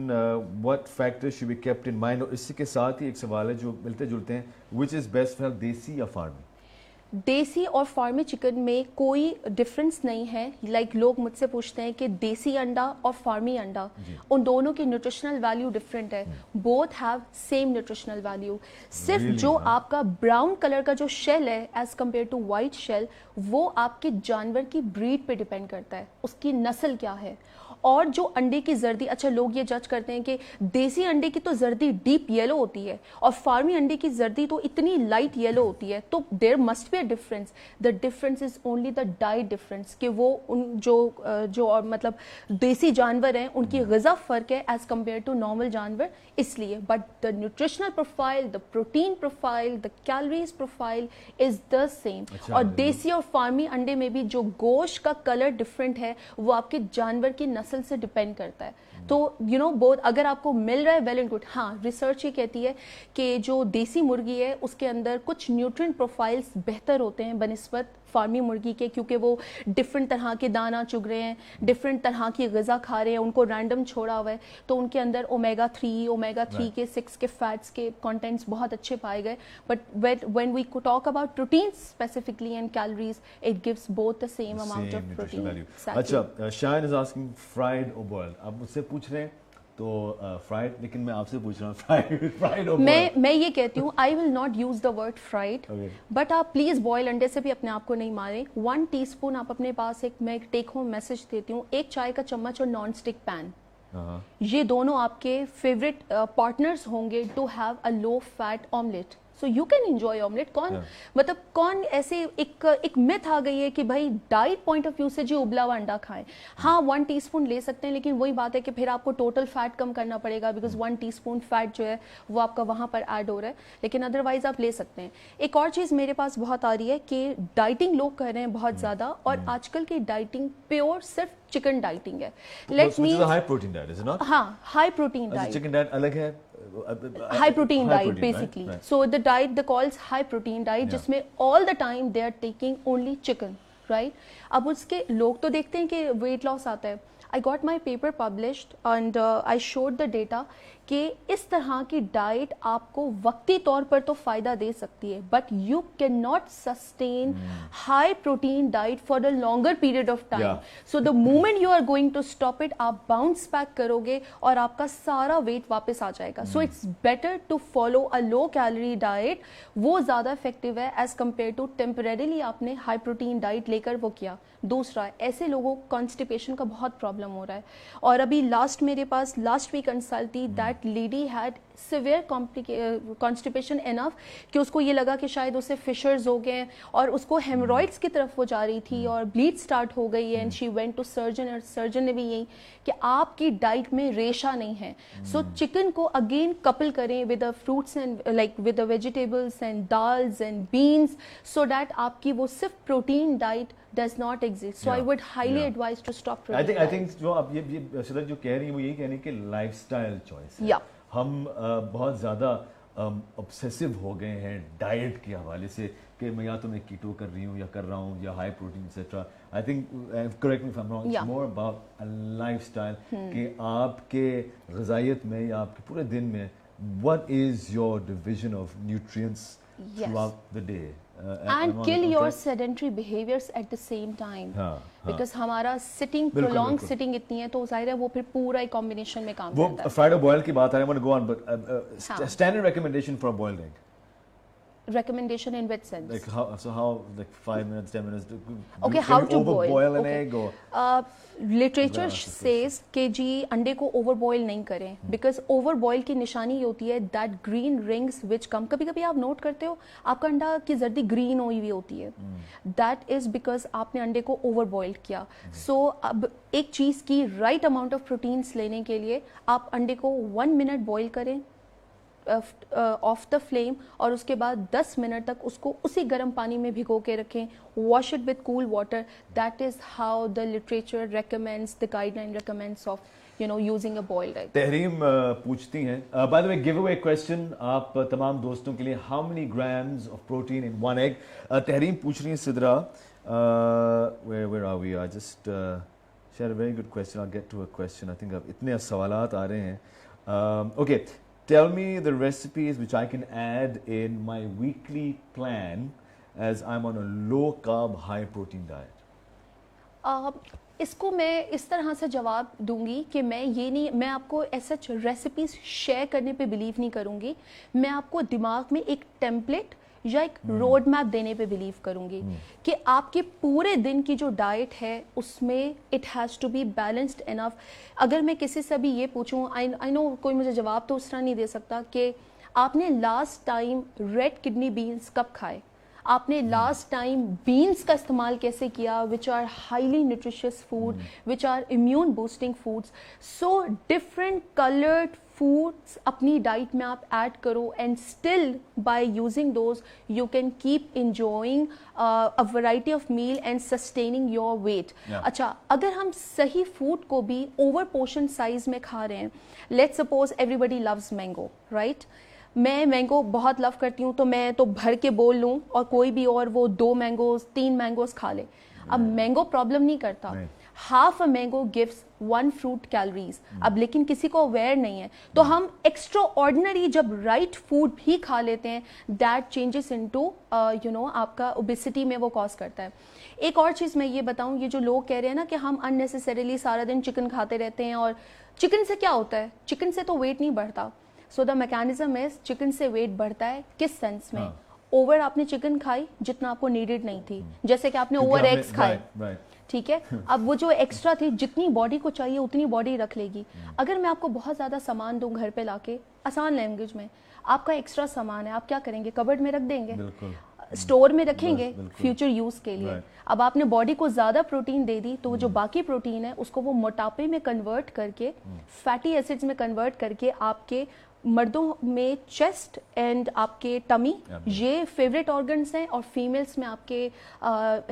what factors should be kept in mind? और इसी के साथ ही एक सवाल है जो मिलते जुलते हैं, which is best for देसी या फार्मी? देसी और फार्मी चिकन में कोई डिफरेंस नहीं है। लाइक लोग मुझसे पूछते हैं कि देसी अंडा और फार्मी अंडा, उन दोनों की न्यूट्रिशनल वैल्यू डिफरेंट है। Both have same nutritional value. सिर्फ जो आपका ब्राउन कलर का जो शेल है as compare to white shell, वो आपके जानवर की ब्रीड पे डिपेंड करता है, उसकी नस्ल क्या है। और जो अंडे की जर्दी, अच्छा लोग ये जज करते हैं कि देसी अंडे की तो जर्दी डीप येलो होती है और फार्मी अंडे की जर्दी तो इतनी लाइट येलो होती है, तो there must be a difference. The difference is only the diet difference, कि वो उन जो और मतलब देसी जानवर हैं उनकी ग़िज़ा फ़र्क है एज कम्पेयर टू नॉर्मल जानवर, इसलिए। But the nutritional profile, the protein profile, the calories profile is the same. और देसी और फार्मी अंडे में भी जो गोश्त का कलर डिफरेंट है वो आपके जानवर की नस्ल से डिपेंड करता है। तो यू नो बोथ, अगर आपको मिल रहा है वेल एंड गुड। हाँ, रिसर्च ये कहती है कि जो देसी मुर्गी है उसके अंदर कुछ न्यूट्रिएंट प्रोफाइल्स बेहतर होते हैं बनिस्बत फार्मी मुर्गी के, क्योंकि वो डिफरेंट तरह के दाना चुग रहे हैं, डिफरेंट तरह की ग़िज़ा खा रहे हैं, उनको रैंडम छोड़ा हुआ है, तो उनके अंदर ओमेगा 3 के 6 के फैट्स के कंटेंट्स बहुत अच्छे पाए गए। But when we talk about protein specifically and calories, it gives both the same amount of protein. अच्छा, शायन इज आस्किंग फ्राइड और बॉइल्ड। आप मुझसे पूछ रहे हैं تو فرائڈ, لیکن میں آپ سے پوچھ رہا ہوں فرائڈ اور میں یہ کہتی ہوں I will not use the word fried, but آپ پلیز بوائل انڈے سے بھی اپنے آپ کو نہیں ماریں. 1 ٹی اسپون آپ اپنے پاس, ایک میں ٹیک ہوم میسج دیتی ہوں, 1 چائے کا چمچ اور نان اسٹک پین, یہ دونوں آپ کے فیوریٹ پارٹنرز ہوں گے to have a low fat omelette. So you can enjoy omelette. کون ایسے ایک میتھ آ گئی ہے کہ بھائی ڈائٹ پوائنٹ آف ویو سے جو ابلا ہوا انڈا کھائیں. ہاں 1 ٹی اسپون لے سکتے ہیں, لیکن وہی بات ہے کہ پھر آپ کو ٹوٹل فیٹ کم کرنا پڑے گا, بیکاز 1 ٹی اسپون فیٹ جو ہے وہ آپ کا وہاں پر ایڈ ہو رہا ہے, لیکن ادروائز آپ لے سکتے ہیں. ایک اور چیز میرے پاس بہت آ رہی ہے کہ ڈائٹنگ لوگ کر رہے ہیں بہت زیادہ, اور آج کل کی ڈائٹنگ پیور صرف چکن ڈائٹنگ ہے. Let me high protein diet is not, ہاں high protein diet, chicken diet الگ ہے, high protein diet basically, right? So the diet they calls high protein diet, جس میں all the time they are taking only chicken, right? اب اس کے لوگ تو دیکھتے ہیں کہ weight loss آتا ہے. I got my paper published and I showed the data کہ اس طرح کی ڈائٹ آپ کو وقتی طور پر تو فائدہ دے سکتی ہے, but you can not sustain high protein diet for a longer period of time. So the moment you are going to stop it, آپ باؤنس بیک کرو گے اور آپ کا سارا ویٹ واپس آ جائے گا. So it's better to follow a low calorie diet, وہ زیادہ افیکٹو ہے ایز کمپیئر ٹو ٹیمپریریلی آپ نے ہائی پروٹین ڈائٹ لے کر وہ کیا. دوسرا, ایسے لوگوں کو کانسٹیپیشن کا بہت پرابلم ہو رہا ہے, اور ابھی میرے پاس لاسٹ ویک کنسلٹ تھی, that lady had severe constipation enough کہ اس کو یہ لگا کہ شاید اسے فشرز ہو گئے اور اس کو ہیمورائڈس کی طرف وہ جا رہی تھی اور بلیڈ سٹارٹ ہو گئی ہے, and she went to surgeon, اور سرجن نے بھی یہی کہ آپ کی ڈائٹ میں ریشا نہیں ہے. سو چکن کو اگین کپل کریں with fruits and like with vegetables and dals and beans, so that آپ کی وہ صرف protein diet does not exist. So I would highly advise to stop protein. I think جو آپ یہ صدر جو کہہ رہی ہیں وہ یہی کہہ رہی ہیں کہ لائف اسٹائل چوائس ہے. ہم بہت زیادہ obsessive ہو گئے ہیں ڈائٹ کے حوالے سے کہ میں یا تو میں کیٹو کر رہی ہوں یا کر رہا ہوں یا high protein etcetera. I think correct me if I'm wrong, it's more about a lifestyle کہ آپ کے غذائیت میں یا آپ کے پورے دن میں what is your division of nutrients throughout the day. And kill your sedentary behaviors at the same time, because ہمارا sitting prolonged sitting اتنی ہے تو ظاہر ہے وہ پھر پورا ایک combination میں کام کرتا ہے. وہ fried or boiled کی بات ہے, I want to go on, but standard recommendation for a boiled egg. Recommendation in which sense? Like how like 5 minutes, 10 minutes? Okay, how to boil an egg or? Literature says کہ جی انڈے کو over boil نہیں کریں, because over boil کی نشانی یہ ہوتی ہے دیٹ گرین رنگس وچ کم, کبھی کبھی آپ نوٹ کرتے ہو آپ کا انڈا کی زردی گرین ہوئی ہوئی ہوتی ہے, دیٹ از بیکاز آپ نے انڈے کو اوور بوائل کیا. سو اب ایک چیز کی رائٹ اماؤنٹ آف پروٹینس لینے کے لیے آپ انڈے کو 1 منٹ بوائل کریں آف دا فلیم, اور اس کے بعد 10 منٹ تک اس کو اسی گرم پانی میں بھگو کے رکھیں, wash it with cold water. That is how the literature recommends, the guideline recommends of using a boiled egg. تحریم پوچھتی ہیں, by the way give away question آپ تمام دوستوں کے لیے, how many grams of protein in one egg. تحریم پوچھ رہی ہیں Sidra, where are we? I just shared a very good question. I'll get to a question. I think اتنے سوالات آ رہے ہیں. Okay, tell me the recipes which I can add in my weekly plan as I'm on a low carb high protein diet. اس کو میں اس طرح سے جواب دوں گی کہ میں یہ نہیں, میں آپ کو ایسا ریسیپیز شیئر کرنے پہ بلیو نہیں کروں گی, میں آپ کو دماغ میں ایک ٹیمپلیٹ یا ایک روڈ میپ دینے پہ بلیو کروں گی کہ آپ کے پورے دن کی جو ڈائٹ ہے اس میں it has to be balanced enough. اگر میں کسی سے بھی یہ پوچھوں, آئی نو کوئی مجھے جواب تو اس طرح نہیں دے سکتا کہ آپ نے لاسٹ ٹائم ریڈ کڈنی بینس کب کھائے, آپ نے لاسٹ ٹائم بینس کا استعمال کیسے کیا, which are highly nutritious food, which are immune boosting foods. So different coloured foods اپنی ڈائٹ میں آپ ایڈ کرو, and still by using those you can keep enjoying a variety of meal and sustaining your weight. اچھا, اگر ہم صحیح food کو بھی اوور پورشن سائز میں کھا رہے ہیں, لیٹ سپوز ایوری بڈی لوز مینگو, رائٹ, میں مینگو بہت لو کرتی ہوں تو میں تو بھر کے بول لوں اور کوئی بھی اور وہ 2 مینگوز 3 مینگوز کھا لے. اب مینگو پرابلم نہیں کرتا, half a mango gives 1 fruit calories. अब लेकिन किसी को अवेयर नहीं है, तो हम एक्स्ट्रा ऑर्डिनरी जब राइट फूड भी खा लेते हैं, दैट चेंजेस इनटू आपका ओबेसिटी में वो कॉज करता है. एक और चीज़ मैं ये बताऊं, ये जो लोग कह रहे हैं ना कि हम अननेसेसरीली सारा दिन चिकन खाते रहते हैं, और चिकन से क्या होता है, चिकन से तो वेट नहीं बढ़ता. So the mechanism is, chicken से वेट बढ़ता है किस सेंस में? ओवर आपने चिकन खाई जितना आपको नीडेड नहीं थी, जैसे कि आपने ओवर एग्स खाए, ठीक है. अब वो जो एक्स्ट्रा थी, जितनी बॉडी को चाहिए उतनी बॉडी रख लेगी. अगर मैं आपको बहुत ज़्यादा सामान दूं घर पे लाके, आसान लैंग्वेज में, आपका एक्स्ट्रा सामान है, आप क्या करेंगे? कबर्ड में रख देंगे, स्टोर में रखेंगे फ्यूचर यूज के लिए. अब आपने बॉडी को ज्यादा प्रोटीन दे दी, तो वो जो बाकी प्रोटीन है उसको वो मोटापे में कन्वर्ट करके, फैटी एसिड्स में कन्वर्ट करके, आपके मर्दों में चेस्ट एंड आपके टमी, ये फेवरेट ऑर्गन्स हैं, और फीमेल्स में आपके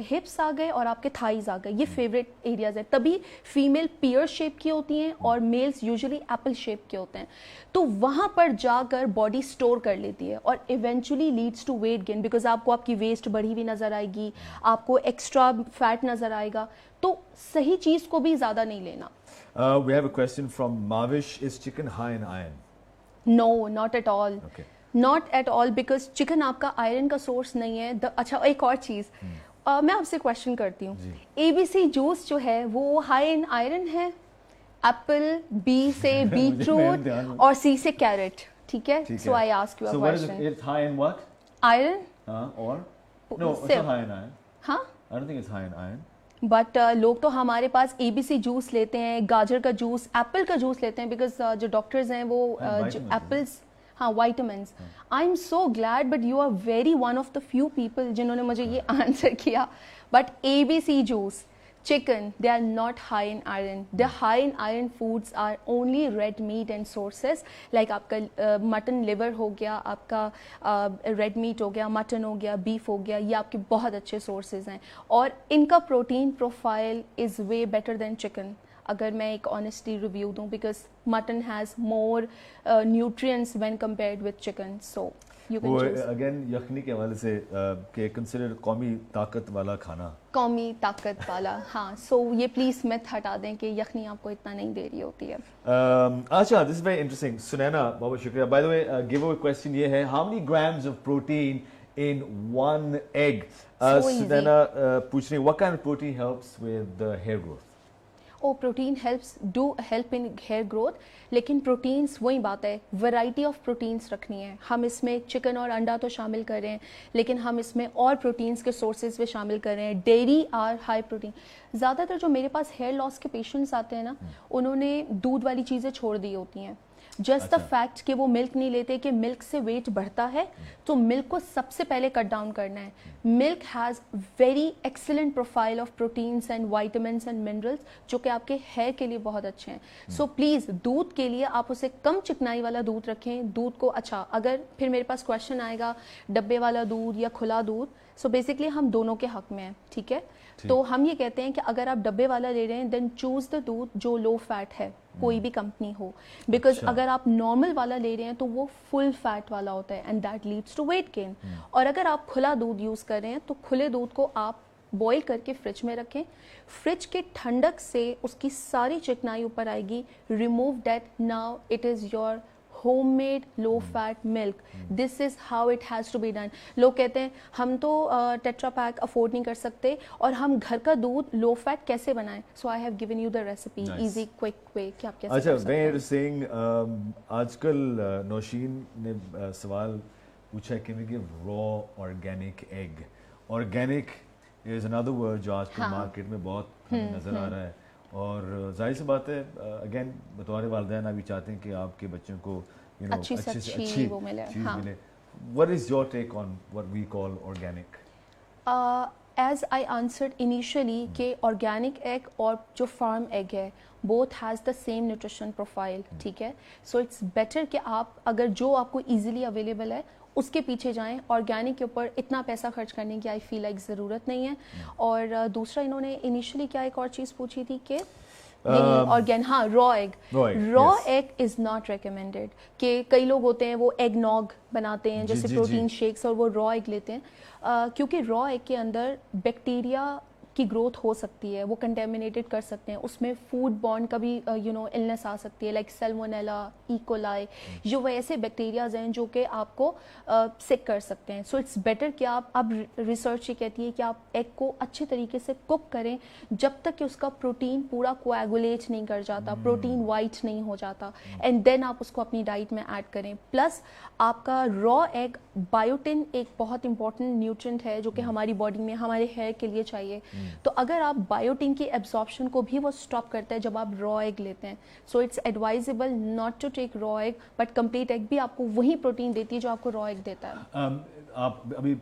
हिप्स आ गए और आपके थाइज आ गए, ये फेवरेट एरियाज हैं. तभी फीमेल पियर शेप की होती हैं और मेल्स यूजुअली एप्पल शेप के होते हैं. तो वहां पर जाकर बॉडी स्टोर कर लेती है और eventually leads to weight gain, because आपको आपकी वेस्ट बढ़ी हुई नजर आएगी, आपको एक्स्ट्रा फैट नजर आएगा. तो सही चीज को भी ज्यादा नहीं लेना. We have a question from Mavish. Is chicken high in iron? No, not at all. Okay. Not at all, because chicken आपका आयरन का सोर्स नहीं है. अच्छा, एक और चीज मैं आपसे क्वेश्चन करती हूँ, ABC जूस जो है वो हाई इन आयरन है? एप्पल, बी से बीटरूट और सी से कैरेट, ठीक है. So I ask you a question. So it's high in what? Iron. Or? No, it's not high in iron. हाँ, I don't think it's high in iron. But लोग तो हमारे पास ABC juice लेते हैं, गाजर का जूस, एप्पल का juice लेते हैं, बिकॉज जो डॉक्टर्स हैं वो एप्पल्स, हाँ, vitamins. I am so glad, but you are very one of the few people जिन्होंने मुझे ये आंसर किया. बट ABC juice, chicken, they are not high in iron. The high in iron foods are only red meat and sources like आपका mutton liver हो गया, आपका red meat हो गया, मटन हो गया, बीफ हो गया, ये आपके बहुत अच्छे सोर्सेज हैं, और इनका protein profile is way better than chicken, अगर मैं एक ऑनेस्टली रिव्यू दूं, because mutton has more nutrients when compared with chicken. So वो अगेन यखनी के हवाले से के कंसिडर कौमी ताकत वाला खाना, कौमी ताकत वाला, हाँ. सो ये प्लीज मिथ हटा दें कि यखनी आपको इतना नहीं दे रही होती है. अच्छा, this is very interesting. Sunaina, बहुत शुक्रिया. By the way, give away question ये है, how many grams of protein in one egg? Sunaina पूछ रही, what kind of protein helps with hair growth? Protein help in hair growth, लेकिन proteins वही बात है, वैरायटी ऑफ प्रोटीन्स रखनी है. हम इसमें चिकन और अंडा तो शामिल कर रहे हैं, लेकिन हम इसमें और प्रोटीन्स के सोर्सेज भी शामिल कर रहे हैं. Dairy are high protein. ज़्यादातर जो मेरे पास हेयर लॉस के पेशेंट्स आते हैं ना, उन्होंने दूध वाली चीज़ें छोड़ दी होती हैं. जस्ट द फैक्ट कि वो मिल्क नहीं लेते, कि मिल्क से वेट बढ़ता है, तो मिल्क को सबसे पहले कट डाउन करना है. Milk has very excellent profile of proteins and vitamins and minerals, जो कि आपके हेयर के लिए बहुत अच्छे हैं. सो प्लीज़ दूध के लिए आप उसे कम चिकनाई वाला दूध रखें. दूध को, अच्छा, अगर फिर मेरे पास क्वेश्चन आएगा डब्बे वाला दूध या खुला दूध, सो बेसिकली हम दोनों के हक में हैं, ठीक है. तो हम ये कहते हैं कि अगर आप डब्बे वाला ले रहे हैं, देन चूज द दूध जो लो फैट है, कोई भी कंपनी हो, बिकॉज अगर आप नॉर्मल वाला ले रहे हैं तो वो फुल फैट वाला होता है, and that leads to weight gain. और अगर आप खुला दूध यूज कर रहे हैं, तो खुले दूध को आप बॉईल करके फ्रिज में रखें. फ्रिज के ठंडक से उसकी सारी चिकनाई ऊपर आएगी. Remove that. Now it is your homemade low fat milk. This is how it has to be done. लोग कहते हैं हम तो टेट्रा पैक अफोर्ड नहीं कर सकते और हम घर का दूध लो फैट कैसे बनाएं. So I have given you the recipe, easy quick way कि आप कैसे. अच्छा, मैं सिंह, आजकल नौशीन ने सवाल पूछा कि मैं raw organic egg. Organic is another word जो आजकल मार्केट में बहुत नजर आ रहा है, और जाहिर सी बात है, अगेन बतौर वालिदैन आप भी चाहते हैं कि आपके बच्चों को अच्छी से अच्छी चीज़ मिले. What is your take on what we call organic? As I answered initially कि ऑर्गेनिक एग और जो फार्म एग है, both has the same nutrition profile, ठीक है. सो इट्स बेटर कि आप अगर जो आपको ईजिली अवेलेबल है उसके पीछे जाएं. ऑर्गेनिक के ऊपर इतना पैसा खर्च करने की आई फील लाइक ज़रूरत नहीं है. और दूसरा, इन्होंने इनिशियली क्या एक और चीज़ पूछी थी कि हाँ, raw egg. Raw egg is not recommended. कि कई लोग होते हैं वो एग नॉग बनाते हैं जैसे प्रोटीन शेक्स, और वो रॉ एग लेते हैं, क्योंकि रॉ एग के अंदर बैक्टीरिया की ग्रोथ हो सकती है, वो कंटेमिनेटेड कर सकते हैं, उसमें फूड बॉर्न का भी इलनेस आ सकती है, लाइक सैल्मोनेला, इकोलाई, जो वो ऐसे बैक्टीरियाज हैं जो कि आपको सिक कर सकते हैं. सो इट्स बेटर कि आप, अब रिसर्च ये कहती है कि आप एग को अच्छे तरीके से कुक करें जब तक कि उसका प्रोटीन पूरा कोएगुलेट नहीं कर जाता, प्रोटीन वाइट नहीं हो जाता, एंड देन आप उसको अपनी डाइट में ऐड करें. प्लस आपका रॉ एग, बायोटिन एक बहुत इंपॉर्टेंट न्यूट्रिएंट है जो कि हमारी बॉडी में हमारे हेयर के लिए चाहिए. तो अगर आप बायोटिन की एब्जॉर्प्शन को भी वो स्टॉप करता है जब आप रॉ एग लेते हैं. So it's advisable not to take raw egg, but complete egg भी आपको वही प्रोटीन देती है जो आपको रॉ एग देता है. आप अभी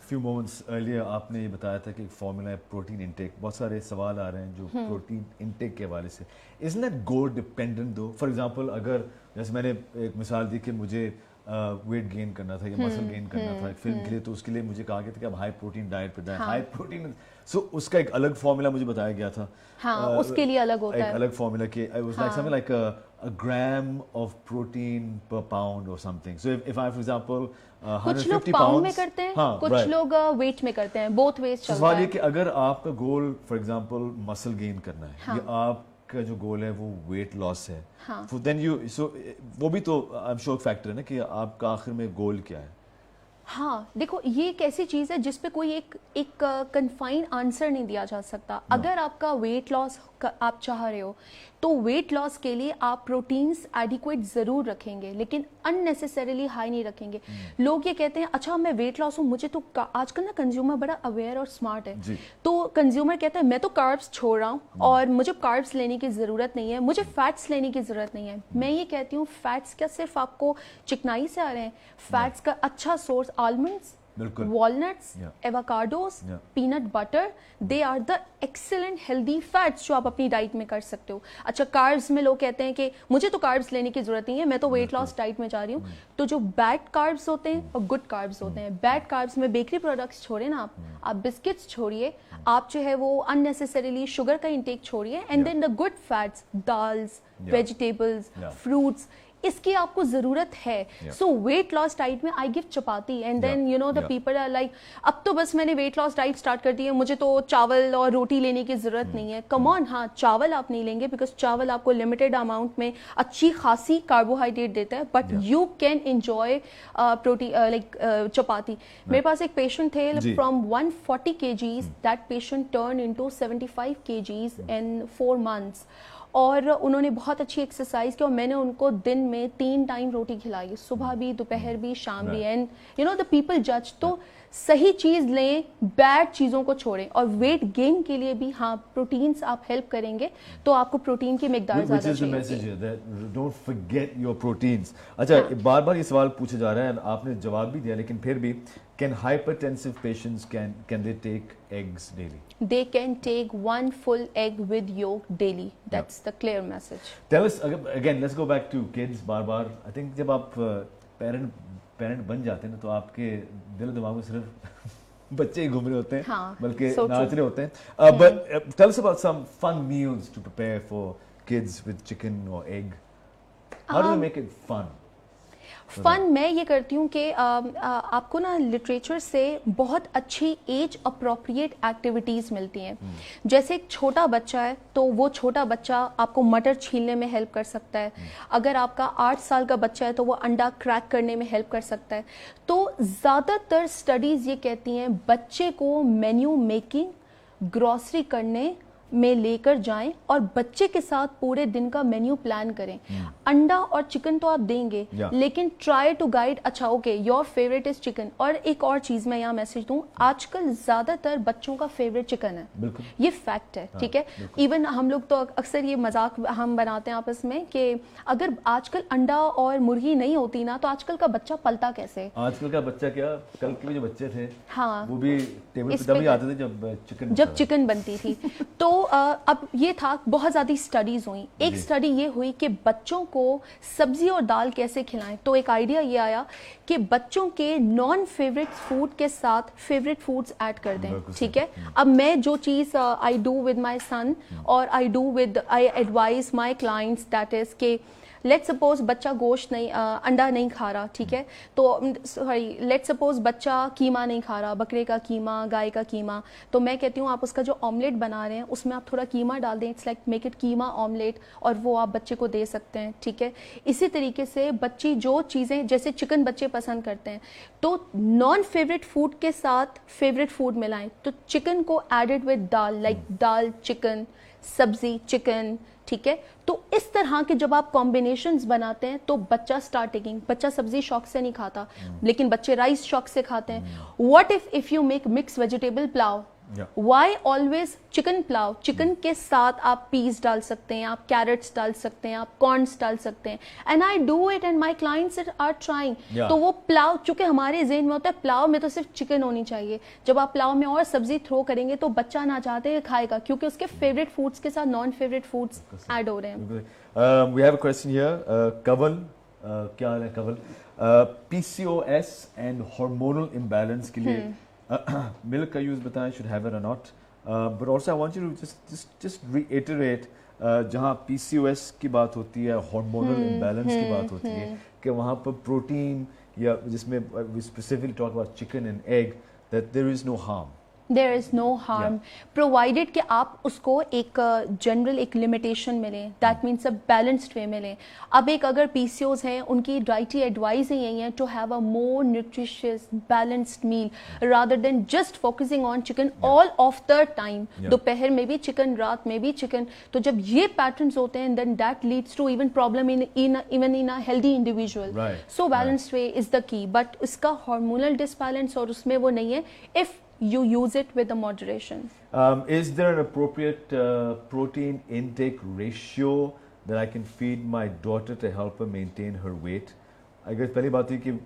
फ्यू मोमेंट्स अर्लियर आपने ये बताया था कि फॉर्मूला है प्रोटीन इंटेक. बहुत सारे सवाल आ रहे हैं जो प्रोटीन इंटेक के हवाले से. इज़न्ट दैट गोल डिपेंडेंट दो? फॉर एग्जांपल अगर जैसे मैंने एक मिसाल दी कि मुझे वेट गेन करना था या मसल गेन करना था एक फिल्म के लिए, तो उसके लिए मुझे कहा गया था कि आप हाई प्रोटीन डाइट पे जाएं. हाई प्रोटीन, सो उसका एक अलग फॉर्मूला मुझे बताया गया था. हाँ, उसके लिए अलग होता है, एक अलग फॉर्मूला के it was like something like a gram of protein per pound or something. So if I, for example, 150 कुछ लोग pounds, पाउंड में करते हैं, हाँ, कुछ लोग वेट में करते हैं, बोथ वेज चलता सवाल ये है. कि अगर आपका goal for example muscle gain करना है या आपका जो गोल है वो वेट लॉस है, तो देन यू, सो वो भी तो आई एम श्योर फैक्टर है ना कि आपका आखिर में गोल क्या है. हाँ, देखो ये एक ऐसी चीज़ है जिस पे कोई एक कन्फाइंड आंसर नहीं दिया जा सकता. अगर आपका वेट लॉस आप चाह रहे हो तो वेट लॉस के लिए आप प्रोटीन्स एडिक्वेट ज़रूर रखेंगे, लेकिन अननेसेसरीली हाई नहीं रखेंगे. लोग ये कहते हैं अच्छा मैं वेट लॉस हूँ, मुझे तो आजकल ना कंज्यूमर बड़ा अवेयर और स्मार्ट है, तो कंज्यूमर कहता है मैं तो कार्ब्स छोड़ रहा हूँ और मुझे कार्ब्स लेने की ज़रूरत नहीं है, मुझे फैट्स लेने की ज़रूरत नहीं है. मैं ये कहती हूँ फैट्स क्या सिर्फ आपको चिकनाई से आ रहे हैं? फैट्स का अच्छा source almonds, walnuts, avocados, peanut butter, they are the excellent healthy fats जो आप अपनी डाइट में कर सकते हो. अच्छा, कार्ब्स में लोग कहते हैं कि मुझे तो कार्ब्स लेने की जरूरत नहीं है, मैं तो वेट लॉस डाइट में जा रही हूँ. तो जो बैड कार्ब्स होते हैं और गुड कार्ब्स होते हैं. बैड कार्ब्स में बेकरी प्रोडक्ट्स छोड़े ना, आप बिस्किट्स छोड़िए, आप जो है वो अननेसेसरीली शुगर का इंटेक छोड़िए, and then the good fats, dals, vegetables, fruits, इसकी आपको जरूरत है. सो वेट लॉस डाइट में I give chapati, and then you know the people are like अब तो बस मैंने वेट लॉस डाइट स्टार्ट कर दी है, मुझे तो चावल और रोटी लेने की जरूरत नहीं है. कम ऑन, हाँ चावल आप नहीं लेंगे बिकॉज चावल आपको लिमिटेड अमाउंट में अच्छी खासी कार्बोहाइड्रेट देता है, but you can enjoy protein like chapati. मेरे पास एक पेशेंट थे from 140 kgs, that patient turn into 75 kgs in 4 months. और उन्होंने बहुत अच्छी एक्सरसाइज की और मैंने उनको दिन में 3 टाइम रोटी खिलाई, सुबह भी, दोपहर भी, शाम भी. And you know the people जज. तो सही चीज लें, बैड चीजों को छोड़ें. और वेट गेन के लिए भी हाँ प्रोटीन्स आप हेल्प करेंगे तो आपको प्रोटीन की मिकदार ज्यादा चाहिए. Don't forget your proteins. अच्छा, बार बार ये सवाल पूछा जा रहा है, आपने जवाब भी दिया, लेकिन फिर भी can hypertensive patients can they take eggs daily? They can take 1 full egg with yolk daily. That's the clear message. Tell us again, let's go back to kids. Bar I think जब आप parent बन जाते हैं ना, तो आपके दिल दिमाग में सिर्फ बच्चे ही घूम रहे होते हैं, बल्कि नाच रहे होते हैं. But tell us about some fun meals to prepare for kids with chicken or egg. How do you make it fun? Fun मैं ये करती हूँ कि आपको ना लिटरेचर से बहुत अच्छी एज अप्रोप्रिएट एक्टिविटीज़ मिलती हैं. जैसे एक छोटा बच्चा है तो वो छोटा बच्चा आपको मटर छीलने में हेल्प कर सकता है. अगर आपका 8 साल का बच्चा है तो वो अंडा क्रैक करने में हेल्प कर सकता है. तो ज़्यादातर स्टडीज़ ये कहती हैं बच्चे को मेन्यू मेकिंग, ग्रॉसरी करने में लेकर जाएं और बच्चे के साथ पूरे दिन का मेन्यू प्लान करें. अंडा और चिकन तो आप देंगे, लेकिन ट्राई टू गाइड. अच्छा okay, your favourite is chicken. और एक और चीज मैं यहाँ मैसेज दूं, आजकल ज्यादातर बच्चों का फेवरेट चिकन है. ये फैक्ट है, ठीक है. इवन हम लोग तो अक्सर ये मजाक हम बनाते हैं आपस में कि अगर आजकल अंडा और मुर्गी नहीं होती ना तो आजकल का बच्चा पलता कैसे. आजकल का बच्चा क्या, कल के जो बच्चे थे हाँ वो भी टेबल पे तभी आते थे जब चिकन बनती थी. तो अब ये था, बहुत ज़्यादा स्टडीज़ हुई. एक स्टडी ये हुई कि बच्चों को सब्जी और दाल कैसे खिलाएं. तो एक आइडिया ये आया कि बच्चों के नॉन फेवरेट फूड के साथ फेवरेट फूड्स ऐड कर दें. ठीक है. अब मैं जो चीज़ I do with my son और I advise my clients that is के लेट्स सपोज बच्चा गोश्त नहीं अंडा नहीं खा रहा, ठीक है, तो सॉरी लेट्स सपोज बच्चा कीमा नहीं खा रहा, बकरे का कीमा, गाय का कीमा, तो मैं कहती हूँ आप उसका जो ऑमलेट बना रहे हैं उसमें आप थोड़ा कीमा डाल दें, it's like make it keema omelette, और वो आप बच्चे को दे सकते हैं, ठीक है। इसी तरीके से बच्ची जो चीज़ें, जैसे चिकन बच्चे पसंद करते हैं, तो नॉन फेवरेट फूड के साथ फेवरेट फूड मिलाएं, तो चिकन को added with dal, like dal chicken, sabzi chicken, ठीक है। तो इस तरह के जब आप कॉम्बिनेशंस बनाते हैं तो बच्चा स्टार्ट टेकिंग, बच्चा सब्जी शौक से नहीं खाता लेकिन बच्चे राइस शौक से खाते हैं। What if you make mix vegetable pulao, why always chicken pulao, chicken के साथ आप पीस डाल सकते हैं, आप कैरेट्स डाल सकते हैं, आप कॉर्न्स डाल सकते हैं, and I do it and my clients are trying. तो वो पुलाव, चूंकि हमारे ज़हन में होता है पुलाव में तो सिर्फ चिकन होनी चाहिए, जब आप पुलाव में और सब्जी थ्रो करेंगे तो बच्चा ना चाहते खाएगा, क्योंकि उसके फेवरेट फूड्स के साथ नॉन फेवरेट फूड्स ऐड हो रहे हैं। We have a question here, Kawal, क्या हाल है Kawal? PCOS and hormonal imbalance के लिए मिल्क का यूज बताएं, should have it or not, but also I want you to just reiterate जहाँ PCOS की बात होती है, हार्मोनल इम्बैलेंस की बात होती है, कि वहाँ पर प्रोटीन या जिसमें we specifically talk about chicken and egg, that there is no harm. There is no harm, provided कि आप उसको एक जनरल एक लिमिटेशन मिले, that means a balanced way मिले। अब एक अगर PCOS हैं, उनकी डाइटरी एडवाइस ही यही है to have a more nutritious balanced meal rather than just focusing on chicken all of the time, दोपहर में भी चिकन, रात में भी चिकन। तो जब ये पैटर्न्स होते हैं then that leads to even problem even in a healthy individual. So balanced way is the key, but इसका हार्मोनल डिसबैलेंस और उसमें वो नहीं है if you use it with a moderation. Is there an appropriate protein intake ratio that I can feed my daughter to help her maintain her weight? I guess पहली बात है कि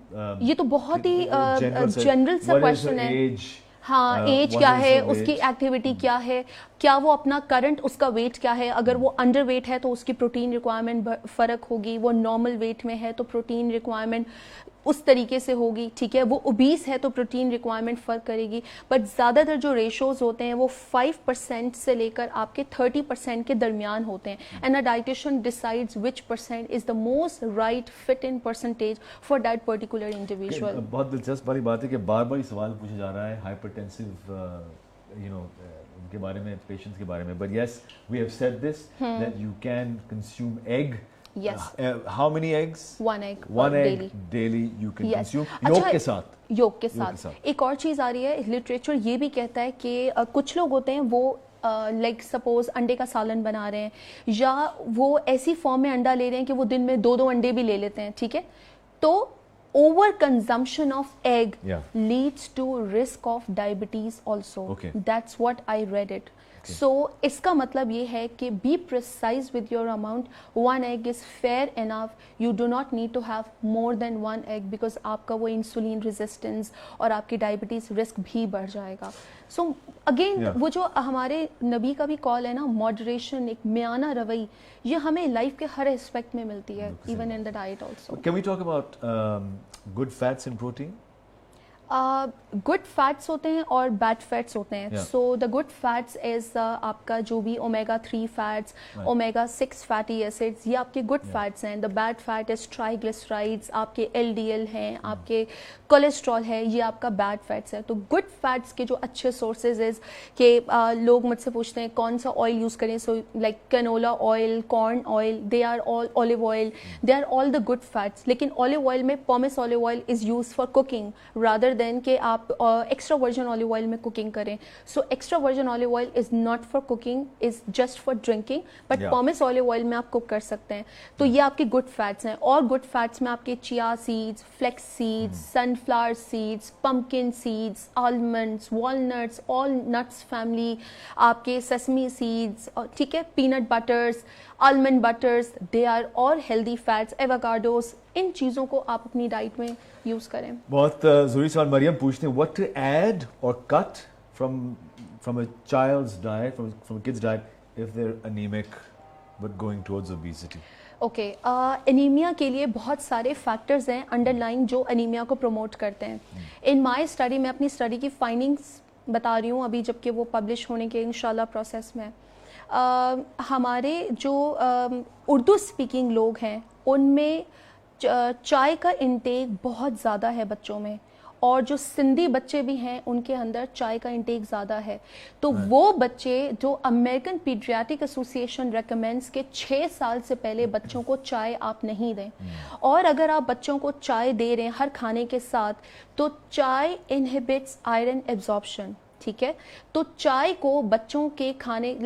ये तो बहुत ही जनरल सा क्वेश्चन है। हाँ, एज क्या है, उसकी एक्टिविटी क्या है, क्या वो अपना करंट उसका वेट क्या है, अगर वो अंडर वेट है तो उसकी प्रोटीन रिक्वायरमेंट फ़र्क होगी, वो नॉर्मल वेट में है तो प्रोटीन रिक्वायरमेंट उस तरीके से होगी, ठीक है, वो ओबीस है तो प्रोटीन रिक्वायरमेंट फ़र्क करेगी। बट ज़्यादातर जो रेशोज़ होते हैं वो 5% से लेकर आपके 30% के दरमियान होते हैं, and a dietitian decides which percent is the most right fit in percentage for that particular individual. बहुत दिलचस्प वाली बात है कि बार बार सवाल पूछा जा रहा है हाइपरटेंसिव उनके बारे में, पेशेंट्स के बारे में, but yes we have said this that you can consume egg. Yes. How many eggs? One egg. One egg daily you can yes. consume. अच्छा, योग के साथ. योग के साथ एक और चीज़ आ रही है, लिटरेचर ये भी कहता है कि कुछ लोग होते हैं वो लाइक सपोज अंडे का सालन बना रहे हैं या वो ऐसी फॉर्म में अंडा ले रहे हैं कि वो दिन में 2-2 अंडे भी ले लेते हैं, ठीक है, तो over consumption of egg leads to risk of diabetes also. That's what I read it. So इसका मतलब ये है कि be precise with your amount. One egg is fair enough. You do not need to have more than one egg because आपका वो insulin resistance और आपकी diabetes risk भी बढ़ जाएगा। So again वो जो हमारे नबी का भी कॉल है ना, मॉडरेशन, एक मियाना रवई, ये हमें लाइफ के हर एस्पेक्ट में मिलती है, even in the diet also. Can we talk about good fats in protein? Good fats होते हैं और बैड फैट्स होते हैं। So the good fats is आपका जो भी omega 3 fats, omega 6 fatty acids, ये आपके गुड फैट्स हैं। The bad fat is triglycerides, आपके LDL हैं, आपके कोलेस्ट्रॉल है, ये आपका बैड फैट्स है। तो गुड फैट्स के जो अच्छे सोर्सेज इज कि लोग मुझसे पूछते हैं कौन सा ऑयल यूज़ करें, so like canola oil, corn oil, they are all, olive oil, they are all the good fats. लेकिन ऑलिव ऑयल में pomace olive oil is use for cooking rather than कि आप एक्स्ट्रा वर्जिन ऑलिव ऑयल में cooking करें। So extra virgin olive oil is not for cooking, is just for drinking, but pomace olive oil में आप cook कर सकते हैं। तो ये आपके गुड फैट्स हैं। और गुड फैट्स में आपके chia seeds, flax seeds, sunflower seeds, pumpkin seeds, almonds, walnuts, all nuts family, आपके सेसमी सीड्स, ठीक है, peanut butters, almond butters, they are all healthy fats, avocados, इन चीज़ों को आप अपनी डाइट में यूज़ करें। बहुत ज़रूरी सवाल मरियम पूछते हैं, व्हाट टू ऐड और cut from a child's diet, from a kid's diet if they are anaemic but going towards obesity. Okay, anaemia के लिए बहुत सारे फैक्टर्स हैं अंडरलाइन जो एनीमिया को प्रमोट करते हैं। इन माय स्टडी, मैं अपनी स्टडी की फाइंडिंग्स बता रही हूँ अभी, जबकि वो पब्लिश होने के इंशाल्लाह प्रोसेस में। हमारे जो उर्दू स्पीकिंग लोग हैं उनमें चाय का इंटेक बहुत ज़्यादा है बच्चों में, और जो सिंधी बच्चे भी हैं उनके अंदर चाय का इंटेक ज़्यादा है। तो वो बच्चे जो अमेरिकन पीडियाट्रिक एसोसिएशन रेकमेंड्स के 6 साल से पहले बच्चों को चाय आप नहीं दें, और अगर आप बच्चों को चाय दे रहे हैं हर खाने के साथ, तो चाय इनहिबिट्स आयरन एब्जॉर्प्शन, ठीक है। तो चाय को बच्चों के खाने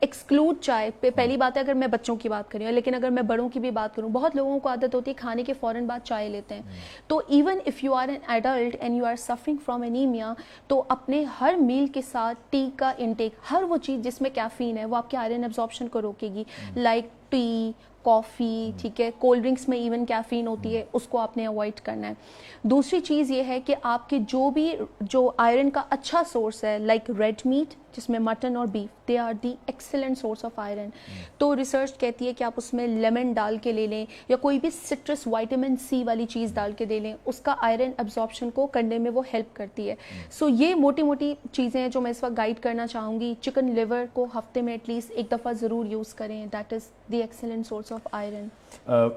एक्सक्लूड चाय पे, पहली बात है अगर मैं बच्चों की बात कर रही हूँ, लेकिन अगर मैं बड़ों की भी बात करूँ, बहुत लोगों को आदत होती है खाने के फौरन बाद चाय लेते हैं। तो even if you are an adult and you are suffering from anaemia, तो अपने हर मील के साथ टी का इंटेक, हर वो चीज़ जिसमें कैफीन है वो आपके आयरन एब्जॉर्प्शन को रोकेगी, लाइक टी, कॉफ़ी, ठीक है, कोल्ड ड्रिंक्स में इवन कैफीन होती है, उसको आपने अवॉइड करना है। दूसरी चीज़ ये है कि आपके जो आयरन का अच्छा सोर्स है, लाइक रेड मीट जिसमें मटन और beef, they are the excellent source of iron. तो रिसर्च कहती है कि आप उसमें लेमन डाल के ले लें या कोई भी सिट्रस विटामिन सी वाली चीज़ डाल के दे लें, उसका आयरन एब्जॉर्प्शन को करने में वो हेल्प करती है। सो ये मोटी मोटी चीज़ें हैं जो मैं इस वक्त गाइड करना चाहूँगी। चिकन लिवर को हफ्ते में एटलीस्ट एक दफ़ा ज़रूर यूज़ करें, that is the excellent source of iron.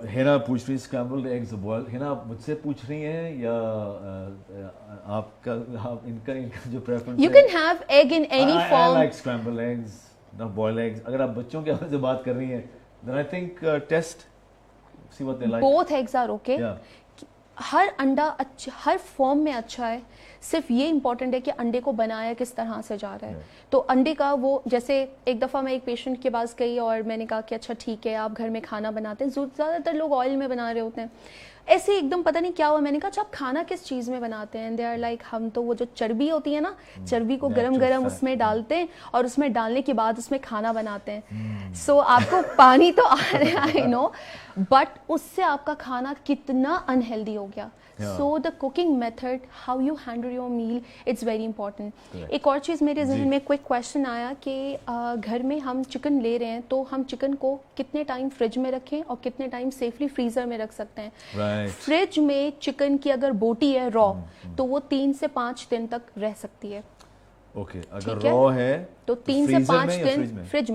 Hina पूछ रही स्क्रैम्बल्ड एग्स बॉयल, हिना आप मुझसे पूछ रही हैं या इनका जो preference? You can have egg in any I like scrambled eggs, not boiled eggs. अगर आप बच्चों के हवाले से बात कर रही हैं, then I think test, see what they like. Both eggs are okay. Yeah. हर अंडा अच्छा, हर फॉर्म में अच्छा है, सिर्फ ये इंपॉर्टेंट है कि अंडे को बनाया किस तरह से जा रहा है। तो अंडे का वो, जैसे एक दफ़ा मैं एक पेशेंट के पास गई और मैंने कहा कि अच्छा ठीक है आप घर में खाना बनाते हैं, ज़्यादातर लोग ऑयल में बना रहे होते हैं, ऐसे एकदम पता नहीं क्या हुआ, मैंने कहा अच्छा आप खाना किस चीज़ में बनाते हैं? दे आर लाइक हम तो वो जो चर्बी होती है ना, चर्बी को गरम गरम उसमें डालते हैं और उसमें डालने के बाद उसमें खाना बनाते हैं। सो आपको पानी तो आ रहा है, आई नो, बट उससे आपका खाना कितना अनहेल्दी हो गया। So the cooking method, how you handle your meal, it's very important. एक और चीज़ मेरे जहन में क्विक क्वेश्चन आया कि घर में हम चिकन ले रहे हैं तो हम चिकन को कितने टाइम फ्रिज में रखें और कितने टाइम सेफली फ्रीज़र में रख सकते हैं। फ्रिज में चिकन की अगर बोटी है रॉ, तो वो 3 से 5 दिन तक रह सकती है। ओके, अगर रॉ है तो 3 से 5 दिन फ्रिज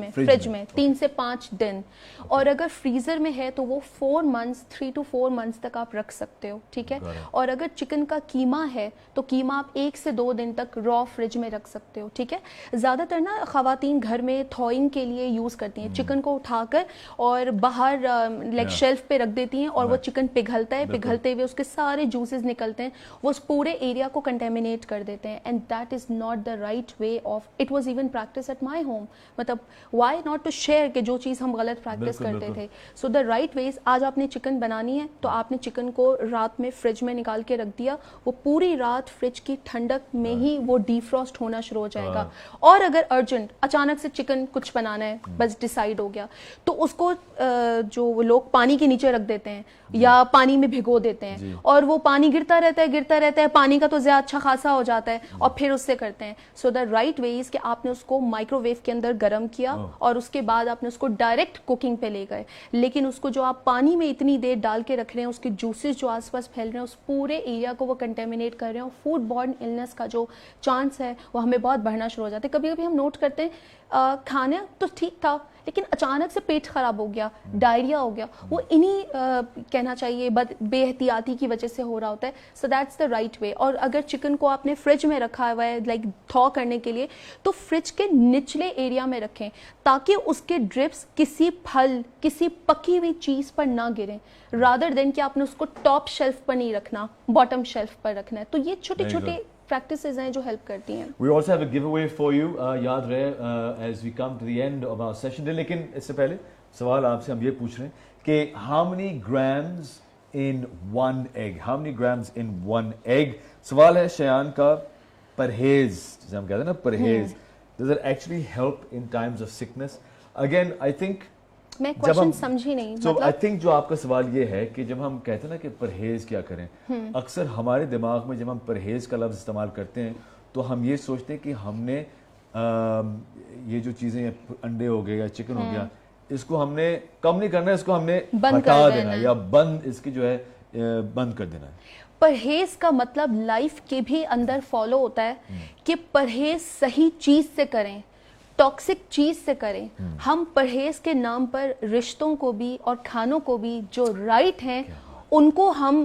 में 3 से 5 दिन, और अगर फ्रीजर में है तो वो 3 to 4 मंथ्स तक आप रख सकते हो, ठीक है। और अगर चिकन का कीमा है तो कीमा आप 1 से 2 दिन तक रॉ फ्रिज में रख सकते हो, ठीक है। ज़्यादातर ना ख़वातीन घर में थॉइंग के लिए यूज़ करती हैं, चिकन को उठाकर और बाहर लाइक शेल्फ पे रख देती हैं और वो चिकन पिघलता है, पिघलते हुए उसके सारे जूसेस निकलते हैं, वो उस पूरे एरिया को कंटेमिनेट कर देते हैं, and that is not the right way of, it was even practice at my home. मतलब वाई नॉट टू शेयर कि जो चीज़ हम गलत प्रैक्टिस करते थे। सो द राइट वेज, आज आपने चिकन बनानी है तो आपने चिकन को रात में फ्रिज में निकाल के रख दिया, वो पूरी रात फ्रिज की ठंडक में ही वो डीफ्रॉस्ट होना शुरू हो जाएगा। और अगर अर्जेंट अचानक से चिकन कुछ बनाना है, बस डिसाइड हो गया, तो उसको जो लोग पानी के नीचे रख देते हैं या पानी में भिगो देते हैं, और वो पानी गिरता रहता है, पानी का तो ज़्यादा अच्छा खासा हो जाता है, और फिर उससे करते हैं। So the right way is कि आपने उसको माइक्रोवेव के अंदर गर्म किया और उसके बाद आपने उसको डायरेक्ट कुकिंग पे ले गए, लेकिन उसको जो आप पानी में इतनी देर डाल के रख रहे हैं, उसके जूसेस जो आसपास फैल रहे हैं, उस पूरे एरिया को वो कंटेमिनेट कर रहे हैं, फूड बॉर्न इलनेस का जो चांस है वो हमें बहुत बढ़ना शुरू हो जाता है। कभी कभी हम नोट करते हैं खाने तो ठीक था, लेकिन अचानक से पेट खराब हो गया, डायरिया हो गया, वो इन्हीं कहना चाहिए बेहतियाती की वजह से हो रहा होता है। So that's the right way. और अगर चिकन को आपने फ्रिज में रखा हुआ है लाइक थॉ करने के लिए, तो फ्रिज के निचले एरिया में रखें ताकि उसके ड्रिप्स किसी फल, किसी पकी हुई चीज़ पर ना गिरें, रादर देन कि आपने उसको टॉप शेल्फ पर नहीं रखना, बॉटम शेल्फ पर रखना है। तो ये छोटे छोटे प्रैक्टिसेस हैं जो हेल्प करती हैं। We also have a giveaway for you, याद रहे as we come to the end of our session. लेकिन इससे पहले सवाल आपसे हम ये पूछ रहे हैं कि how many grams in one egg? How many grams in one egg? सवाल है शयान का, परहेज जैसे हम कहते हैं ना, परहेज, does it actually help in times of sickness? Again, I think मैं क्वेश्चन समझी नहीं। So I think जो आपका सवाल ये है कि जब हम कहते हैं ना कि परहेज क्या करें, अक्सर हमारे दिमाग में जब हम परहेज का लफ्ज़ इस्तेमाल करते हैं तो हम ये सोचते हैं कि हमने ये जो चीज़ें, अंडे हो गए या चिकन हो गया, इसको हमने कम नहीं करना है, इसको हमने हटा देना है या इसकी जो है बंद कर देना है। परहेज का मतलब लाइफ के भी अंदर फॉलो होता है कि परहेज सही चीज़ से करें, टॉक्सिक चीज से करें. हम परहेज के नाम पर रिश्तों को भी और खानों को भी जो राइट हैं उनको हम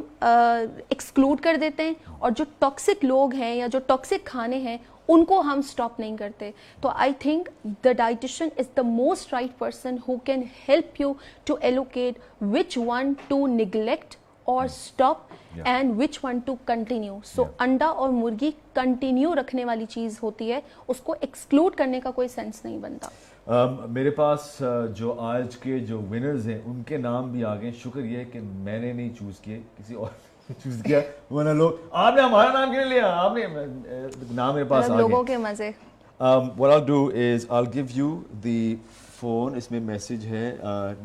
एक्सक्लूड कर देते हैं, और जो टॉक्सिक लोग हैं या जो टॉक्सिक खाने हैं उनको हम स्टॉप नहीं करते. तो I think the dietitian is the most right person who can help you to allocate which one to neglect और stop and which one to continue. So अंडा और मुर्गी कंटिन्यू रखने वाली चीज होती है, उसको एक्सक्लूड करने का कोई सेंस नहीं बनता. मेरे पास जो आज के जो विनर्स हैं उनके नाम भी आ गए. शुक्र ये है कि मैंने नहीं चूज किए, किसी और चूज किया, वरना लोग आपने हमारा नाम क्यों लिया, आपने नाम मेरे पास आ गए. लोगों के मजे. What I'll do is I'll give you the phone. इसमें मैसेज है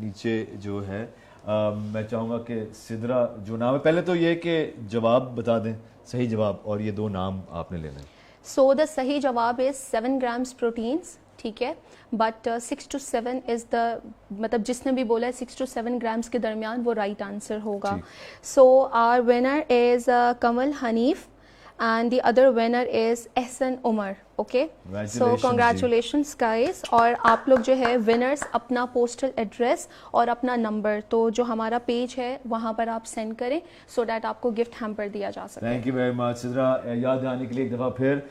नीचे जो है. मैं चाहूँगा कि सिद्रा जो नाम है, पहले तो ये कि जवाब बता दें, सही जवाब, और ये दो नाम आपने लेने हैं. सो द सही जवाब इज 7 grams प्रोटीन्स, ठीक है, बट 6 to 7 इज द, मतलब जिसने भी बोला है 6 to 7 grams के दरमियान वो राइट आंसर होगा. So our winner is Kamal Hanif and the other winner is Ehsan Umar. Okay, so congratulations guys. और आप लोग जो है winners अपना postal address और अपना number तो जो हमारा पेज है वहाँ पर आप सेंड करें so that आपको गिफ्ट हैम्पर दिया जा सके. Thank you very much Sidra. याद दिलाने के लिए एक दफ़ा फिर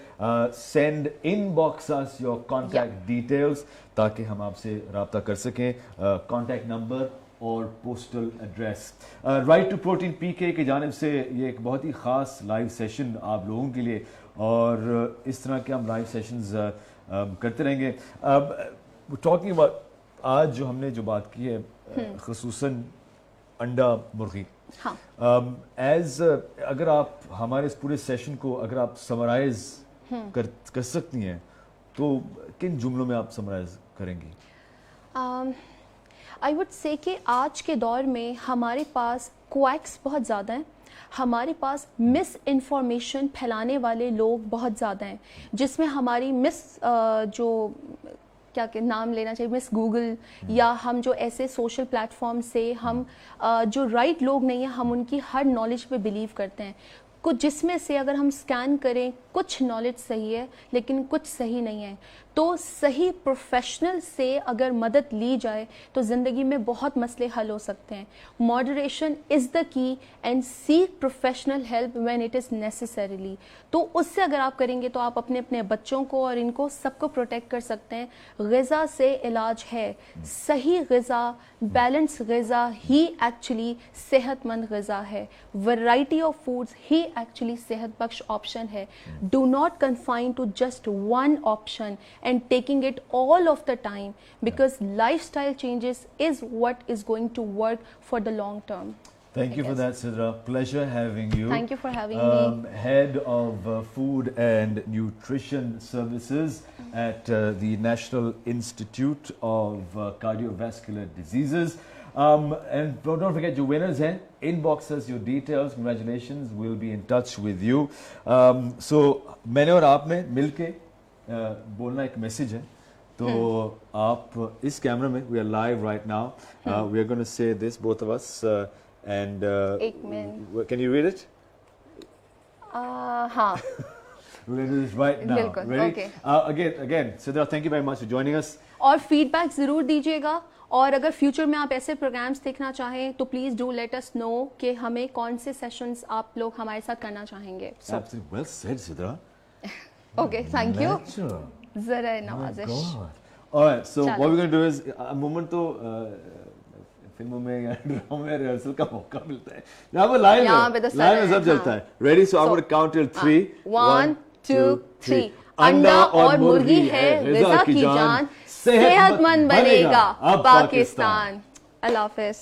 send inbox us your contact details ताकि हम आपसे रब्ता कर सकें. contact number और postal address. Write to protein PK की जानिब से ये एक बहुत ही ख़ास लाइव सेशन आप लोगों के लिए, और इस तरह के हम लाइव सेशंस करते रहेंगे. टॉकिंग अबाउट आज जो हमने जो बात की है ख़ुसूसन अंडा मुर्गी. एज अगर आप हमारे इस पूरे सेशन को अगर आप समराइज कर सकती हैं तो किन जुमलों में आप समराइज करेंगी? आई वुड से कि आज के दौर में हमारे पास क्वैक्स बहुत ज़्यादा हैं, हमारे पास मिस इन्फॉर्मेशन फैलाने वाले लोग बहुत ज़्यादा हैं, जिसमें हमारी मिस जो क्या के नाम लेना चाहिए, मिस गूगल, या हम जो ऐसे सोशल प्लेटफॉर्म से हम जो राइट लोग नहीं हैं हम उनकी हर नॉलेज पे बिलीव करते हैं. कुछ जिसमें से अगर हम स्कैन करें कुछ नॉलेज सही है लेकिन कुछ सही नहीं है. तो सही प्रोफेशनल से अगर मदद ली जाए तो ज़िंदगी में बहुत मसले हल हो सकते हैं. Moderation is the key and seek professional help when it is necessarily. तो उससे अगर आप करेंगे तो आप अपने अपने बच्चों को और इनको सबको प्रोटेक्ट कर सकते हैं. ग़िज़ा से इलाज है. सही ग़िज़ा, बैलेंस ग़िज़ा ही एक्चुअली सेहतमंद ग़िज़ा है. वैरायटी ऑफ फूड्स ही एक्चुअली सेहत बख्श ऑप्शन है. Do not confine to just one option and taking it all of the time, because lifestyle changes is what is going to work for the long term. Thank you for that, Sidra. Pleasure having you. Thank you for having me. Head of Food and Nutrition Services at the National Institute of Cardiovascular Diseases. And don't forget your winners हैं. Inbox us your details. Congratulations. We'll be in touch with you. So मैंने और आप में मिलके बोलना एक message है. तो आप इस कैमरा में, we are live right now, we are going to say this both of us and एक minute, can you read it? हाँ. We're going to do this right now. बिल्कुल. Ready? Okay. Again, Sidra, thank you very much for joining us. और feedback ज़रूर दीजिएगा, और अगर future में आप ऐसे प्रोग्राम्स देखना चाहें तो please do let us know कि हमें कौन से सेशंस आप लोग हमारे साथ करना चाहेंगे. Absolutely well said, Sidra. Okay, thank you. Natural. ज़रा नवाजिश. All right, so what we're going to do is अमूमन तो फिल्मों में या ड्रामा में रिहर्सल का मौका मिलता है. यहाँ पर लाइन में सब चलता है. Ready? So I'm going to count till 3. 1, 2, 3. अंडा और मुर्गी है ग़िज़ा की जान, सेहतमंद बनेगा पाकिस्तान. अल्लाह हाफ़िज़.